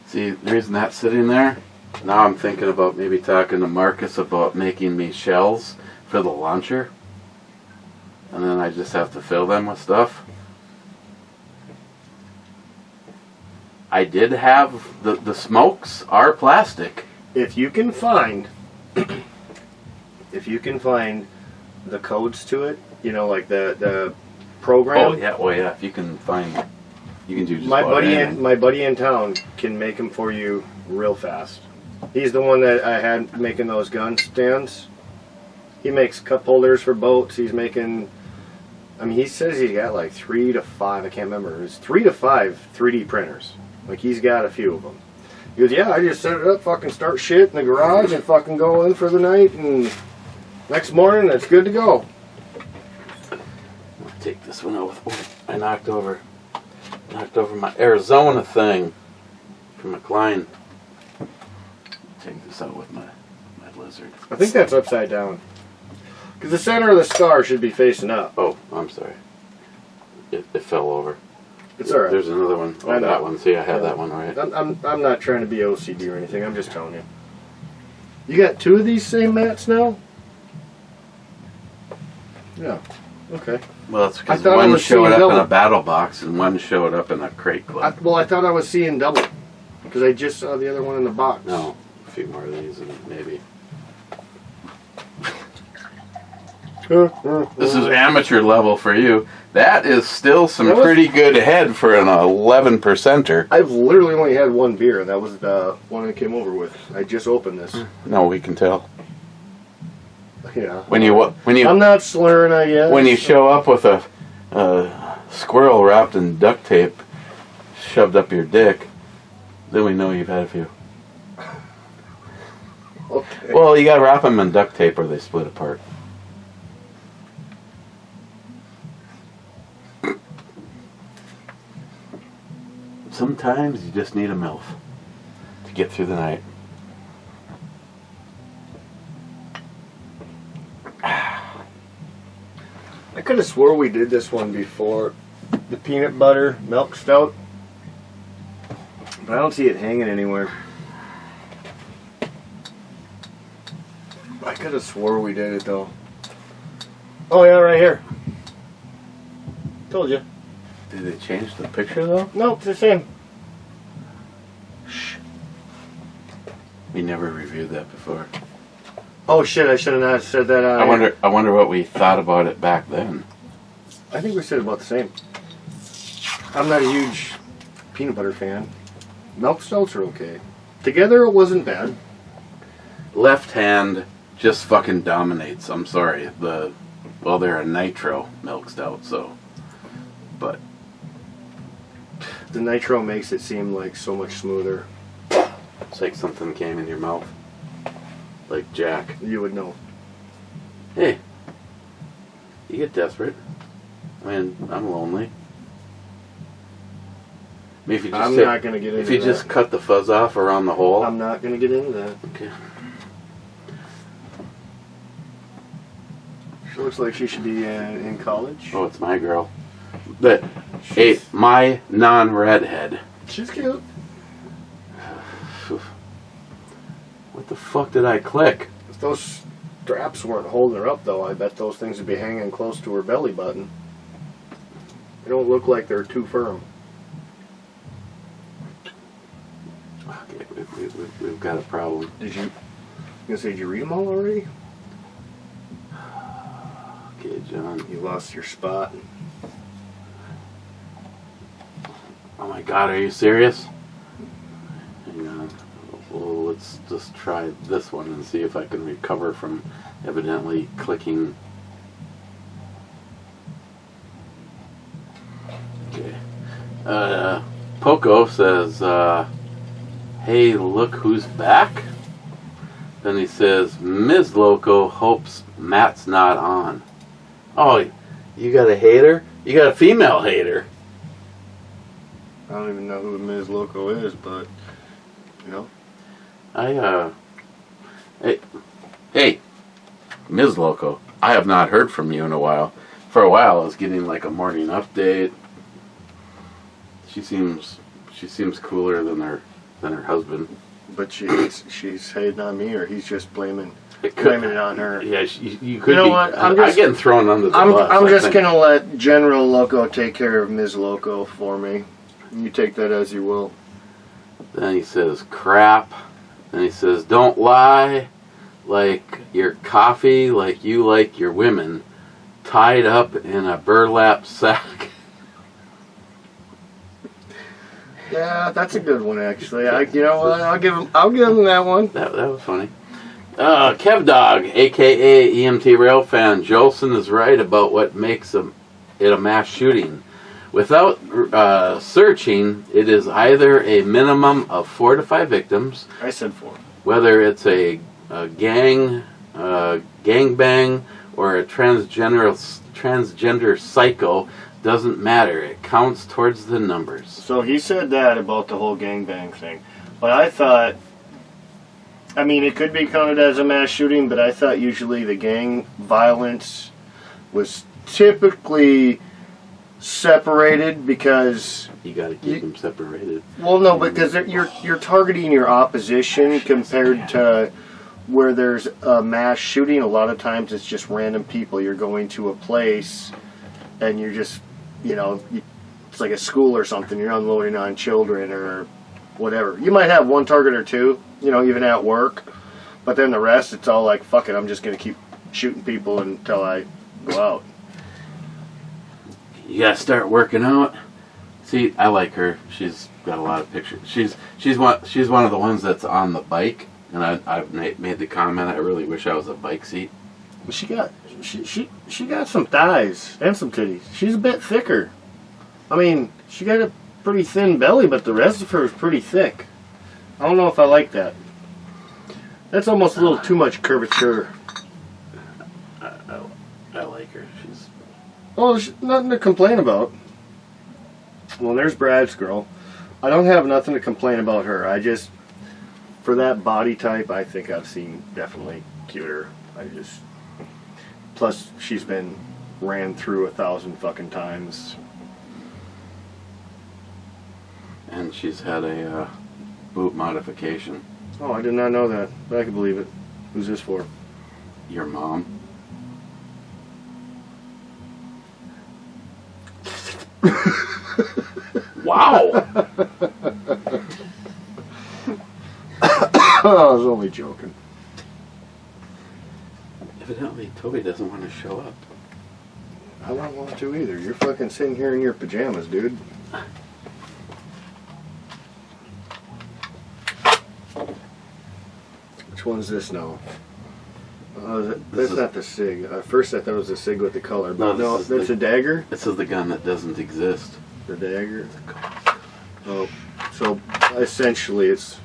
See, the reason that's sitting there. Now I'm thinking about maybe talking to Marcus about making me shells for the launcher. And then I just have to fill them with stuff. I did have the smokes are plastic. If you can find the codes to it, you know, like the program. Oh yeah. If you can find, you can do just my about anything. my buddy in town can make them for you real fast. He's the one that I had making those gun stands. He makes cup holders for boats. He's making, I mean, he says he's got like 3 to 5, I can't remember. It's 3 to 5 3D printers. Like, he's got a few of them. He goes, yeah, I just set it up, fucking start shit in the garage and fucking go in for the night, and next morning it's good to go. I'll take this one out. I knocked over my Arizona thing from McLean. Take this out with my lizard. I think that's upside down. Because the center of the star should be facing up. Oh, I'm sorry. It fell over. It's alright. There's another one. Oh, that one. See, I have that one right. I'm not trying to be OCD or anything. I'm just telling you. You got 2 of these same mats now? Yeah. Okay. Well, it's because I thought I one was showed seeing up in double. a battle box and one showed up in a crate club. I thought I was seeing double. Because I just saw the other one in the box. No, a few more of these and maybe. This is amateur level for you. That is still some pretty good head for an 11%er. I've literally only had one beer, and that was the one I came over with. I just opened this. No, we can tell. Yeah. When you I'm not slurring, I guess. when you show up with a squirrel wrapped in duct tape shoved up your dick, then we know you've had a few. Okay. Well, you gotta wrap them in duct tape or they split apart. Sometimes you just need a MILF to get through the night. I could have swore we did this one before. The peanut butter milk stout. But I don't see it hanging anywhere. I could have swore we did it though. Oh yeah, right here. Told you. Did they change the picture though? No, it's the same. Shh. We never reviewed that before. Oh shit! I should have not said that. I wonder what we thought about it back then. I think we said about the same. I'm not a huge peanut butter fan. Milk stouts are okay. Together it wasn't bad. Left hand just fucking dominates. I'm sorry. Well, they're a nitro milk stout, so. But The nitro makes it seem like so much smoother. it's like something came in your mouth. Like Jack. You would know. Hey, you get desperate. I mean, I'm lonely. I mean, if you just I'm not going to get into if you that. just cut the fuzz off around the hole. I'm not going to get into that. Okay. She looks like she should be in college. Oh, it's my girl. My non-redhead. She's cute. What the fuck did I click? If those straps weren't holding her up, though, I bet those things would be hanging close to her belly button. They don't look like they're too firm. Okay, we've got a problem. Did you read them all already? Okay, John. You lost your spot. Oh my God, are you serious? Hang on. Well, let's just try this one and see if I can recover from evidently clicking. Okay. Poco says, hey, look who's back. Then he says, Ms. Loco hopes Matt's not on. Oh, you got a hater? You got a female hater. I don't even know who Ms. Loco is, but, you know. Hey, Ms. Loco, I have not heard from you in a while. For a while, I was getting like a morning update. She seems cooler than her husband. But she's hating on me, or he's just blaming it on her. Yeah, you could. You know be. what? I'm getting thrown under the bus. I'm just gonna let General Loco take care of Ms. Loco for me. You take that as you will. Then he says, crap. Then he says, don't lie like your coffee, like you like your women, tied up in a burlap sack. Yeah, that's a good one, actually. You know what? I'll give him that one. That was funny. Kev Dog, a.k.a. EMT Rail Fan, Jolson is right about what makes it a mass shooting. Without searching, it is either a minimum of 4 to 5 victims. I said 4. Whether it's a gangbang or a transgender psycho, doesn't matter. It counts towards the numbers. So he said that about the whole gangbang thing. But I thought, I mean, it could be counted as a mass shooting, but I thought usually the gang violence was typically separated because you got to keep them separated. Well, no, because you're targeting your opposition compared to where there's a mass shooting. A lot of times it's just random people. You're going to a place and you're just, it's like a school or something. You're unloading on children or whatever. You might have one target or two, even at work, but then the rest, it's all like, fuck it, I'm just going to keep shooting people until I go out. You gotta start working out. See, I like her. She's got a lot of pictures. She's one of the ones that's on the bike, and I've made the comment. I really wish I was a bike seat. She got some thighs and some titties. She's a bit thicker. I mean, she got a pretty thin belly, but the rest of her is pretty thick. I don't know if I like that. That's almost a little too much curvature. I like her. Well, there's nothing to complain about. Well, there's Brad's girl. I don't have nothing to complain about her. I just, for that body type, I think I've seen definitely cuter. Plus, she's been ran through 1,000 fucking times. And she's had a boob modification. Oh, I did not know that, but I can believe it. Who's this for? Your mom. Wow. I was only joking. Evidently, Toby doesn't want to show up. I don't want to either. You're fucking sitting here in your pajamas, dude. Which one's this now? That's not the SIG. At first I thought it was the SIG with the color. But No, that's a dagger? This is the gun that doesn't exist. The dagger? Oh, so essentially it's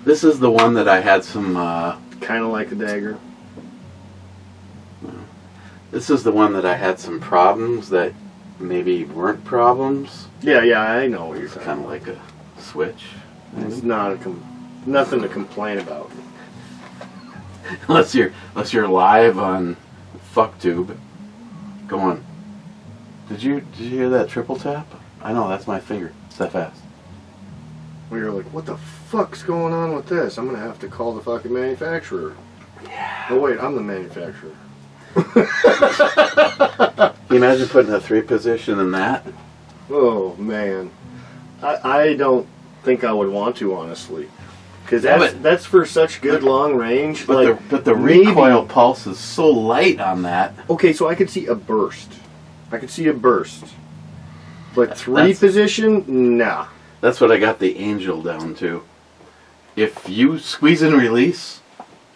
This is the one that I had some, kind of like a dagger. this is the one that I had some problems that maybe weren't problems. Yeah, I know what you're It's saying. kind of like a switch. It's not nothing to complain about. unless you're live on FuckTube. Go on. Did you hear that triple tap? I know, that's my finger. It's that fast. Where you're like, what the fuck's going on with this? I'm gonna have to call the fucking manufacturer. Yeah. Oh wait, I'm the manufacturer. Can you imagine putting a 3 position in that? Oh man, I don't think I would want to, honestly, because Yeah, that's for such good long range. But the maybe- recoil pulse is so light on that. Okay, so I could see a burst. But 3 That's- position, nah. That's what I got the Angel down to. If you squeeze and release,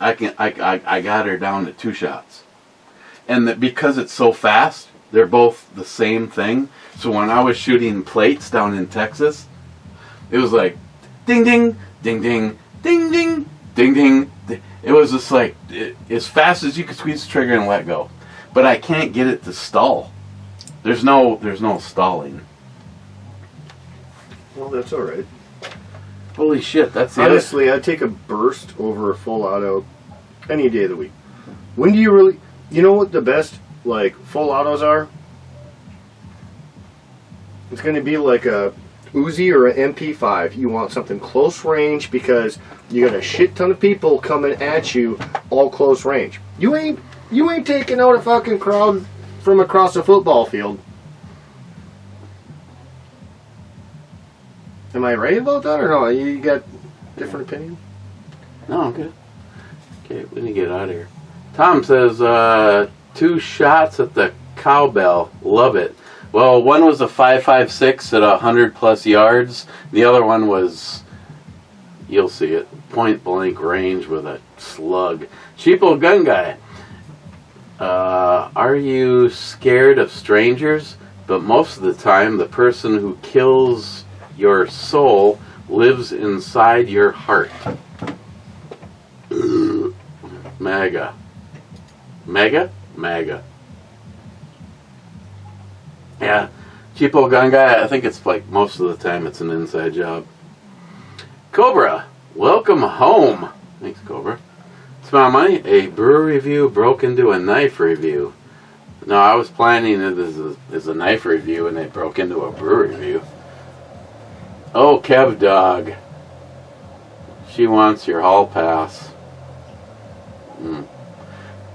I got her down to 2 shots. And because it's so fast, they're both the same thing. So when I was shooting plates down in Texas, it was like ding ding ding ding ding ding ding ding. It was just like as fast as you could squeeze the trigger and let go. But I can't get it to stall. There's no stalling. Well, that's all right. Holy shit, that's the Honestly, I'd take a burst over a full auto any day of the week. When do you really... You know what the best, like, full autos are? It's going to be like a Uzi or an MP5. You want something close range because you got a shit ton of people coming at you all close range. You ain't taking out a fucking crowd from across a football field. Am I right about that or no? You got different opinion? No, I'm good. Okay, we need to get out of here. Tom says, 2 shots at the cowbell. Love it. Well, one was a 5.56 at 100 plus yards. The other one was, you'll see it, point blank range with a slug. Cheapo gun guy. Are you scared of strangers? But most of the time, the person who kills your soul lives inside your heart. MAGA. MAGA? MAGA. Yeah. Cheapo gun guy, I think it's like most of the time it's an inside job. Cobra, welcome home. Thanks, Cobra. Smile Money, a brew review broke into a knife review. No, I was planning it as a knife review and it broke into a brew review. Oh, Kev Dog. She wants your hall pass.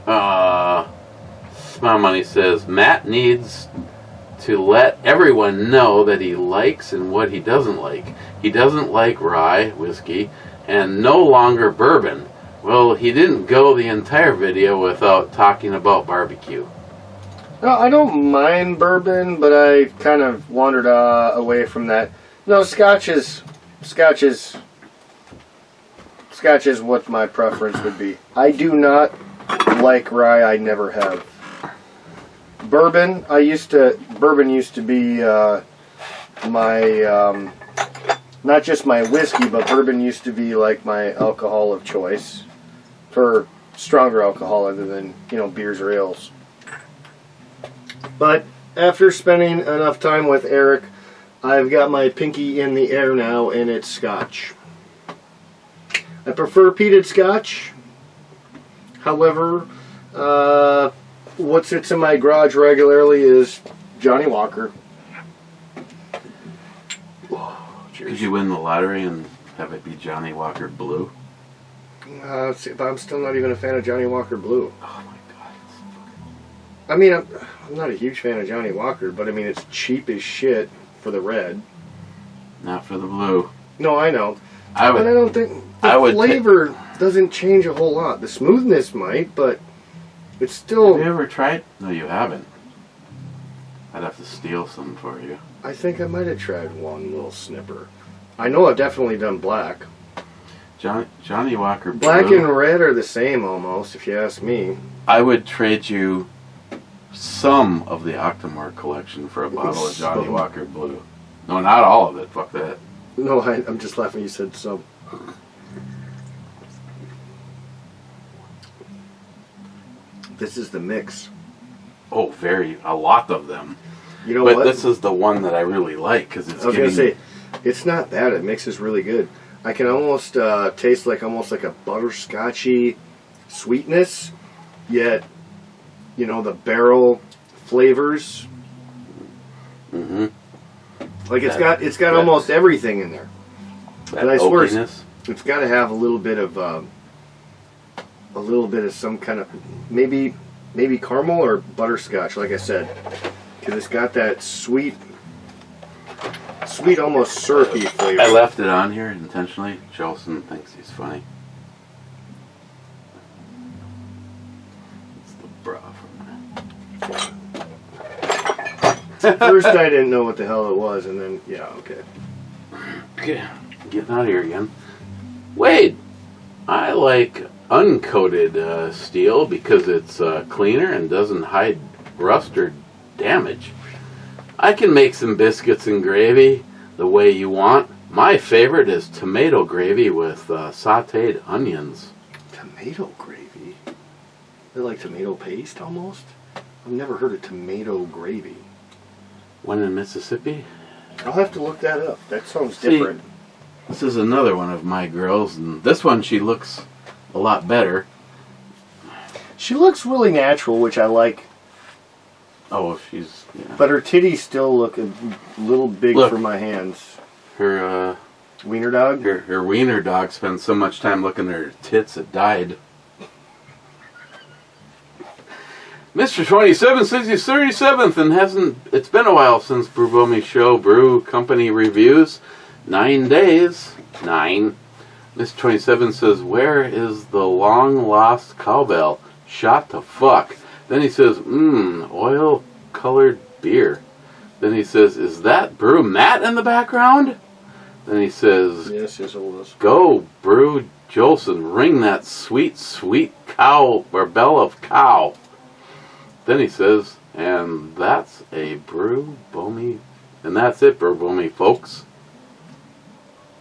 Smile Money says, Matt needs to let everyone know that he likes and what he doesn't like. He doesn't like rye whiskey and no longer bourbon. Well, he didn't go the entire video without talking about barbecue. No, I don't mind bourbon, but I kind of wandered away from that. No, Scotch is what my preference would be. I do not like rye. I never have. Bourbon used to be my not just my whiskey, but bourbon used to be like my alcohol of choice for stronger alcohol other than, beers or ales. But after spending enough time with Eric, I've got my pinky in the air now, and it's Scotch. I prefer peated Scotch. However, what sits in my garage regularly is Johnny Walker. Could you win the lottery and have it be Johnny Walker Blue? But I'm still not even a fan of Johnny Walker Blue. Oh my god. I mean, I'm not a huge fan of Johnny Walker, but I mean, it's cheap as shit for the red. Not for the blue. No, I know. I But I don't think the flavor doesn't change a whole lot. The smoothness might, but it's still... Have you ever tried? No, you haven't. I'd have to steal some for you. I think I might have tried one little snipper. I know I've definitely done black. Johnny Walker Blue. Black and red are the same almost, if you ask me. I would trade you some of the Octomore collection for a bottle of Johnny Some. Walker Blue. No, not all of it. Fuck that. No, I'm just laughing. You said some. This is the mix. Oh, a lot of them. You know But what? this is the one that I really like because it's I was giving. gonna say, it's not bad. It mixes really good. I can almost taste almost like a butterscotchy sweetness, yet, the barrel flavors. Mm-hmm. Like it's That- got that- almost everything in there. That But I swear, oakiness. it's got to have a little bit of some kind of maybe caramel or butterscotch, like I said, because it's got that sweet, almost syrupy flavor. I left it on here intentionally. Jolson thinks he's funny. It's the bra from First, I didn't know what the hell it was, and then okay. Okay, getting out of here again. Wade, I like uncoated steel because it's cleaner and doesn't hide rust or damage. I can make some biscuits and gravy the way you want. My favorite is tomato gravy with sauteed onions. Tomato gravy? They're like tomato paste almost? I've never heard of tomato gravy. One in Mississippi. I'll have to look that up. That sounds See, different. This is another one of my girls, and this one she looks a lot better. She looks really natural, which I like, Oh, she's but her titties still look a little big Look. for my hands. her Wiener dog? her wiener dog spends so much time looking at her tits it died. Mr. 27 says he's 37th and it's been a while since Brew Bomi Show Brew Company reviews. 9 days. 9. Mr. 27 says, where is the long lost cowbell? Shot to fuck. Then he says, oil colored beer. Then he says, is that Brew Matt in the background? Then he says, Yes, yes, oldest. go Brew Jolson, ring that sweet, sweet cow or bell of cow. Then he says, and that's a Brew Bomi, and that's it, Brew Bomi, folks.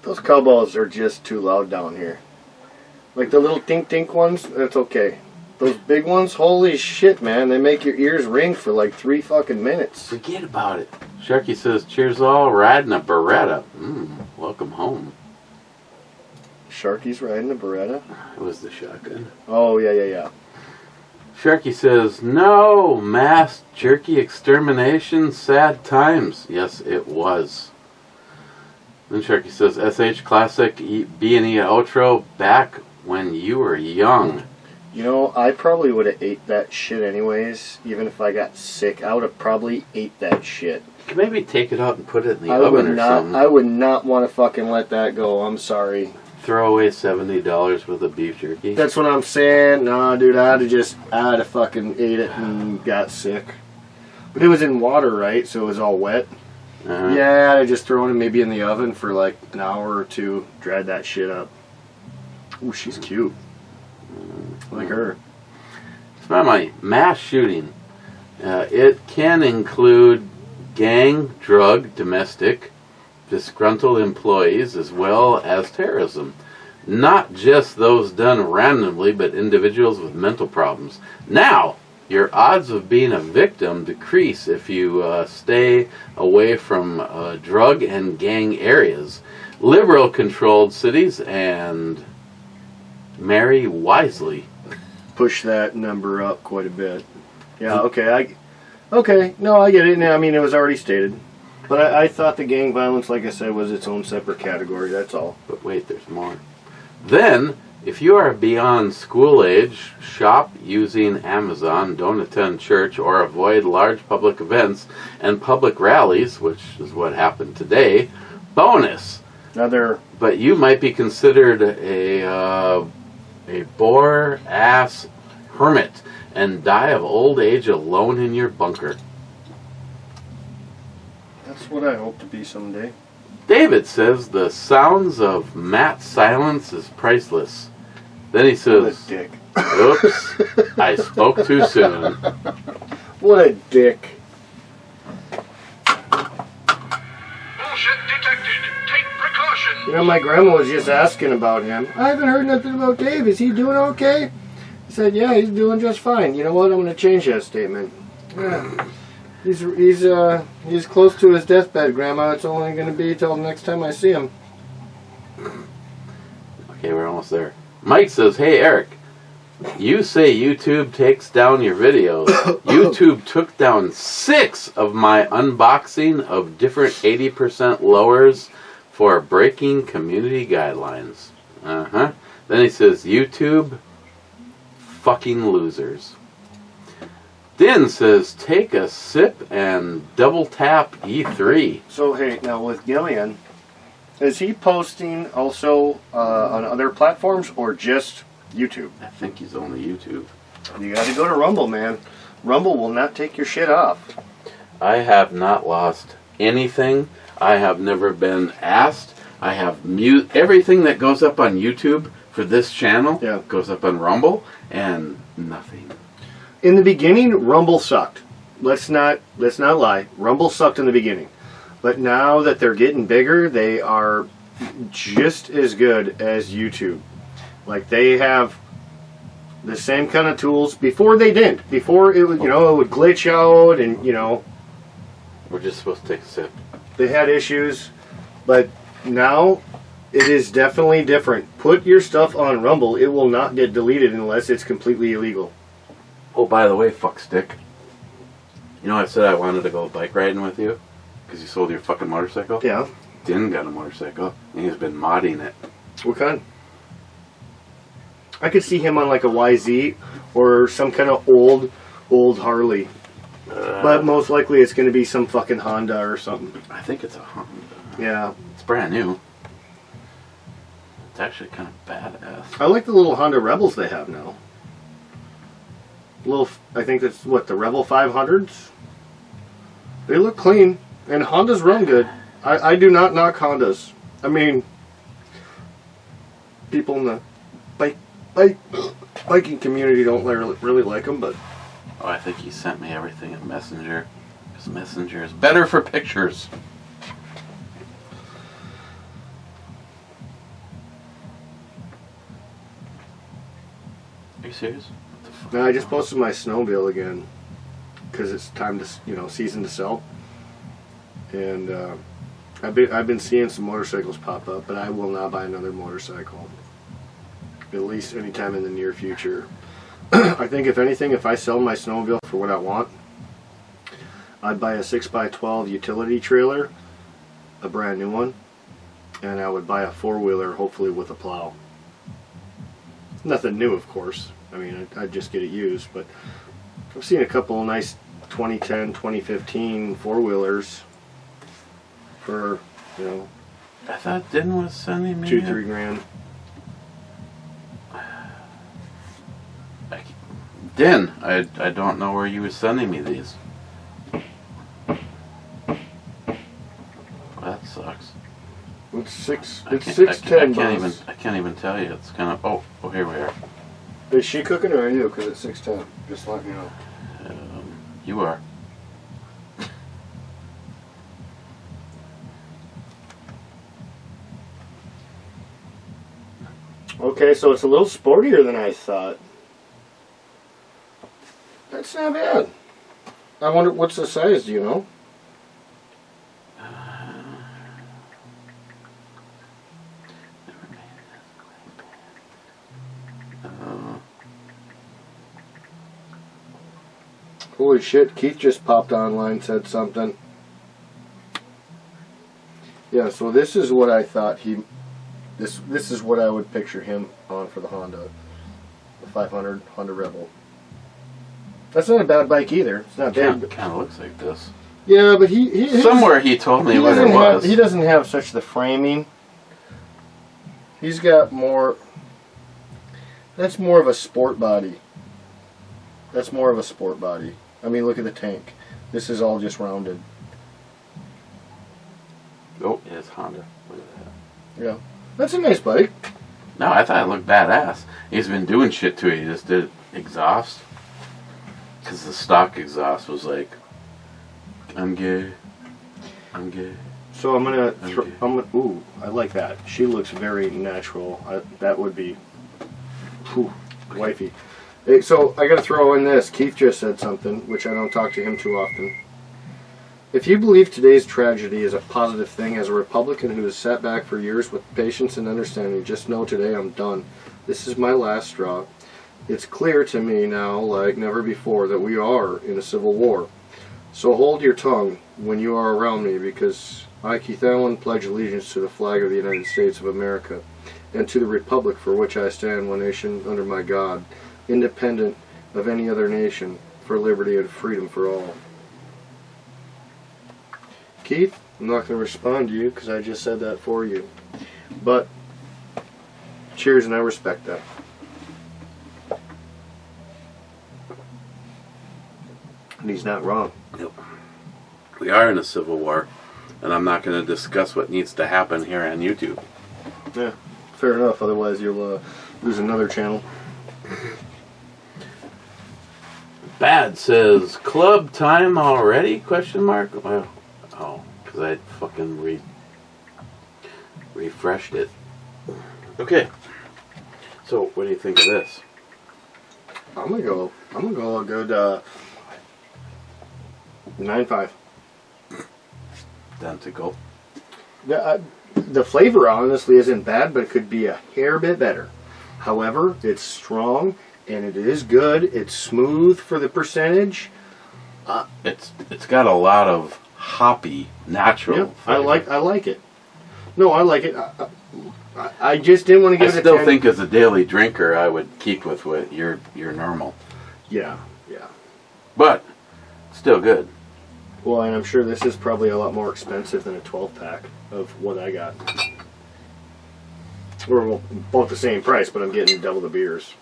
Those cowbells are just too loud down here. Like the little tink-tink ones, that's okay. Those big ones, holy shit, man. They make your ears ring for like 3 fucking minutes. Forget about it. Sharky says, cheers all, riding a Beretta. Welcome home. Sharky's riding a Beretta? It was the shotgun. Oh, yeah. Sharky says, no, mass jerky extermination, sad times. Yes, it was. Then Sharky says, SH Classic B&E outro, back when you were young. You know, I probably would have ate that shit anyways. Even if I got sick, I would have probably ate that shit. You can maybe take it out and put it in the I oven would or not. something. I would not want to fucking let that go. I'm sorry. Throw away $70 worth of beef jerky. That's what I'm saying. Nah, dude, I'd have fucking ate it and got sick. But it was in water, right? So it was all wet. Uh-huh. Yeah, I'd have just thrown it maybe in the oven for like an hour or two. Dried that shit up. Ooh, she's cute. Like her. It's not my mass shooting. It can include gang, drug, domestic, disgruntled employees, as well as terrorism. Not just those done randomly, but individuals with mental problems. Now, your odds of being a victim decrease if you stay away from drug and gang areas, liberal-controlled cities, and marry wisely. Push that number up quite a bit. Yeah, okay. Okay, no, I get it. I mean, it was already stated. But I thought the gang violence, like I said, was its own separate category. That's all. But wait, there's more. Then, if you are beyond school age, shop using Amazon, don't attend church, or avoid large public events and public rallies, which is what happened today, bonus. But you might be considered a bore-ass hermit and die of old age alone in your bunker. That's what I hope to be someday. David says the sounds of Matt's silence is priceless. Then he What a says, dick. oops, I spoke too soon. What a dick. Bullshit detected. Take precaution. You know, my grandma was just asking about him. I haven't heard nothing about Dave. Is he doing okay? I said, yeah, he's doing just fine. You know what? I'm going to change that statement. Yeah. He's close to his deathbed, Grandma. It's only going to be till the next time I see him. Okay, we're almost there. Mike says, hey, Eric, you say YouTube takes down your videos. YouTube took down 6 of my unboxing of different 80% lowers for breaking community guidelines. Uh-huh. Then he says, YouTube, fucking losers. Din says, take a sip and double tap E3. So, hey, now with Gillian, is he posting also on other platforms or just YouTube? I think he's only YouTube. You got to go to Rumble, man. Rumble will not take your shit off. I have not lost anything. I have never been asked. I have everything that goes up on YouTube for this channel goes up on Rumble, and nothing. In the beginning, Rumble sucked. Let's not lie. Rumble sucked in the beginning. But now that they're getting bigger, they are just as good as YouTube. Like, they have the same kind of tools. Before they didn't. Before it would, it would glitch out and, We're just supposed to take a sip. they had issues. But now it is definitely different. Put your stuff on Rumble. It will not get deleted unless it's completely illegal. Oh, by the way, fuckstick. You know I said I wanted to go bike riding with you? Because you sold your fucking motorcycle? Yeah. Din got a motorcycle, and he's been modding it. What kind? I could see him on like a YZ or some kind of old Harley. But most likely it's going to be some fucking Honda or something. I think it's a Honda. Yeah. It's brand new. It's actually kind of badass. I like the little Honda Rebels they have now. I think that's what, the Rebel 500s? They look clean. And Hondas run good. I do not knock Hondas. I mean, people in the biking community don't really like them, but... Oh, I think he sent me everything in Messenger. Because Messenger is better for pictures. Are you serious? What the fuck? No, I just posted my snowmobile again. Because it's time to, season to sell. And I've been seeing some motorcycles pop up, but I will not buy another motorcycle. At least anytime in the near future. I think if anything, if I sell my snowmobile for what I want, I'd buy a 6x12 utility trailer, a brand new one, and I would buy a 4-wheeler, hopefully with a plow. Nothing new, of course. I mean, I'd just get it used, but I've seen a couple of nice 2010, 2015 4-wheelers for, I thought Din was sending me 2-3 grand. Din, I don't know where you were sending me these. Well, that sucks. It's six. I It's can't- 610. I can't even tell you. It's kind of. Oh, here we are. Is she cooking or are you? Because it's 610. Just let me know. You are. Okay, so it's a little sportier than I thought. That's not bad. I wonder what's the size. Do you know? Holy shit, Keith just popped online, said something. Yeah, so this is what I thought this is what I would picture him on for the Honda. The 500 Honda Rebel. That's not a bad bike either. It's not bad. Kind of looks like this. Yeah, but he Somewhere he told me what it was. He doesn't have such the framing. He's got more... That's more of a sport body. That's more of a sport body. I mean, look at the tank. This is all just rounded. Oh, it's Honda. Honda. Look at that. Yeah. That's a nice bike. No, I thought it looked badass. He's been doing shit to it. He just did exhaust. Because the stock exhaust was like, I'm gay. I'm gay. So I'm gonna. Ooh, I like that. She looks very natural. That would be. Whew, wifey. Hey, so I gotta throw in this. Keith just said something, which I don't talk to him too often. If you believe today's tragedy is a positive thing, as a Republican who has sat back for years with patience and understanding, just know today I'm done. This is my last straw. It's clear to me now, like never before, that we are in a civil war. So hold your tongue when you are around me, because I, Keith Allen, pledge allegiance to the flag of the United States of America, and to the republic for which I stand, one nation under my God, independent of any other nation, for liberty and freedom for all. Keith, I'm not going to respond to you because I just said that for you. But, cheers, and I respect that. And he's not wrong. Nope. We are in a civil war, and I'm not going to discuss what needs to happen here on YouTube. Yeah, fair enough. Otherwise, you'll lose another channel. Bad says, club time already? Question mark. Well, oh, because I fucking refreshed it. Okay. So, what do you think of this? I'm gonna go a good 9.5. Identical. The flavor honestly isn't bad, but it could be a hair bit better. However, it's strong and it is good. It's smooth for the percentage. It's got a lot of hoppy, natural. Yeah, flavor. I like it. No, I like it. I just didn't want to give it a 10. I still think as a daily drinker, I would keep with what your normal. Yeah. But still good. Well, and I'm sure this is probably a lot more expensive than a 12-pack of what I got. We're both the same price, but I'm getting double the beers.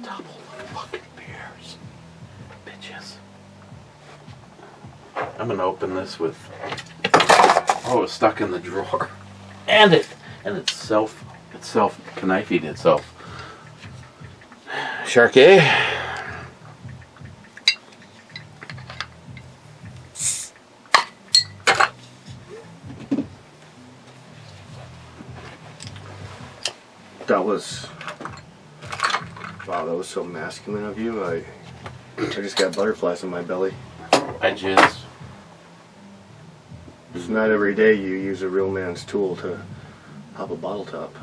Double the fucking beers. Bitches. I'm gonna open this with... Oh, it's stuck in the drawer. And it's self-knifed itself. Sharkey. Wow, that was so masculine of you. I just got butterflies in my belly. It's It's not every day you use a real man's tool to pop a bottle top.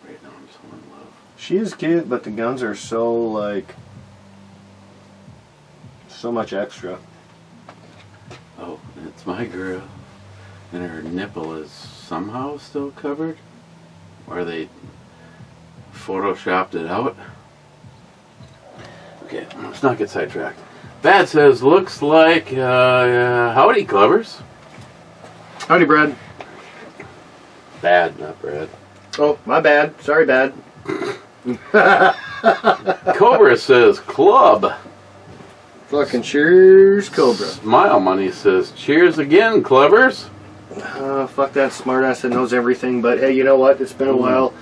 Right now I'm so in love. She is cute, but the guns are so, like, so much extra. Oh, it's my girl. And her nipple is somehow still covered? Or they photoshopped it out? Okay, let's not get sidetracked. Bad says, looks like, howdy, Clovers. Howdy, Brad. Bad, not Brad. Oh, my bad. Sorry, bad. Cobra says, club. Fucking cheers, Cobra. Smile Money says, cheers again, Clovers. Fuck that smartass that knows everything, but hey, you know what? It's been a while.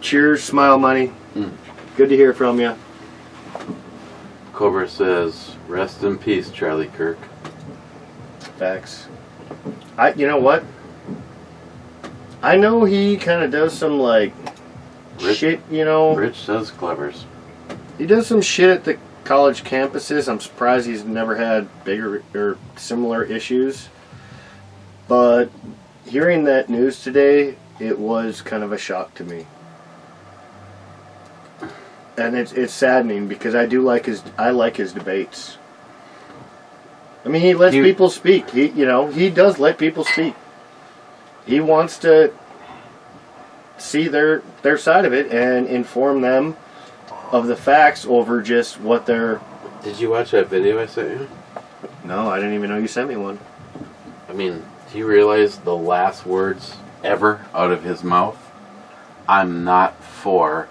Cheers, Smile Money. Good to hear from you. Cobra says, rest in peace, Charlie Kirk. Facts. You know what? I know he kind of does some, like, shit, you know. Rich says Clovers. He does some shit at the college campuses. I'm surprised he's never had bigger or similar issues. But hearing that news today, it was kind of a shock to me. And it's saddening because I like his debates. I mean, he lets people speak. He does let people speak. He wants to see their side of it and inform them of the facts over just what they're... Did you watch that video I sent you? No, I didn't even know you sent me one. I mean, do you realize the last words ever out of his mouth? I'm not for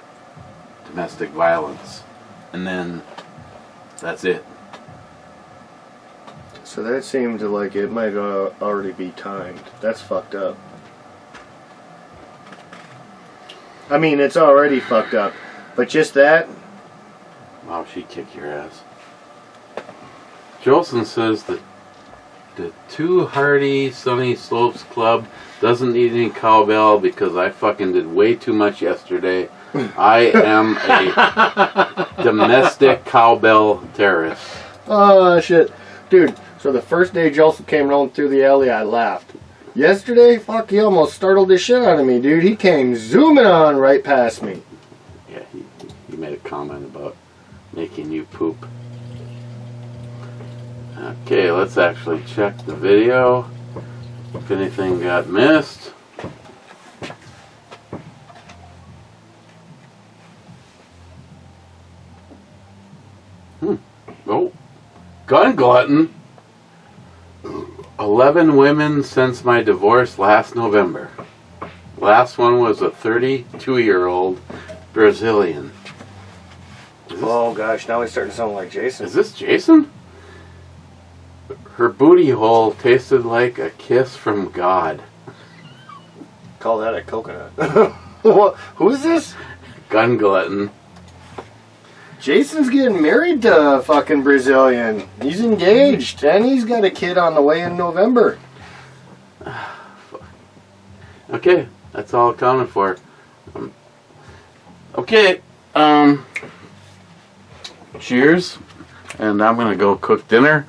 domestic violence. And then that's it. So that seemed like it might already be timed. That's fucked up. I mean, it's already fucked up. But just that? Wow, she'd kick your ass. Jolson says that the Too Hardy Sunny Slopes Club doesn't need any cowbell because I fucking did way too much yesterday. I am a domestic cowbell terrorist. Oh, shit. Dude, so the first day Jolson came rolling through the alley, I laughed. Yesterday, fuck, he almost startled the shit out of me, dude. He came zooming on right past me. Yeah, he made a comment about making you poop. Okay, let's actually check the video. If anything got missed. Oh, gun glutton. 11 women since my divorce last November. Last one was a 32-year-old Brazilian. Oh gosh, now he's starting to sound like Jason. Is this Jason? Her booty hole tasted like a kiss from God. Call that a coconut. What? Who is this? Gun glutton. Jason's getting married to a fucking Brazilian. He's engaged, and he's got a kid on the way in November. Okay, that's all accounted for. Okay, cheers. And I'm gonna go cook dinner.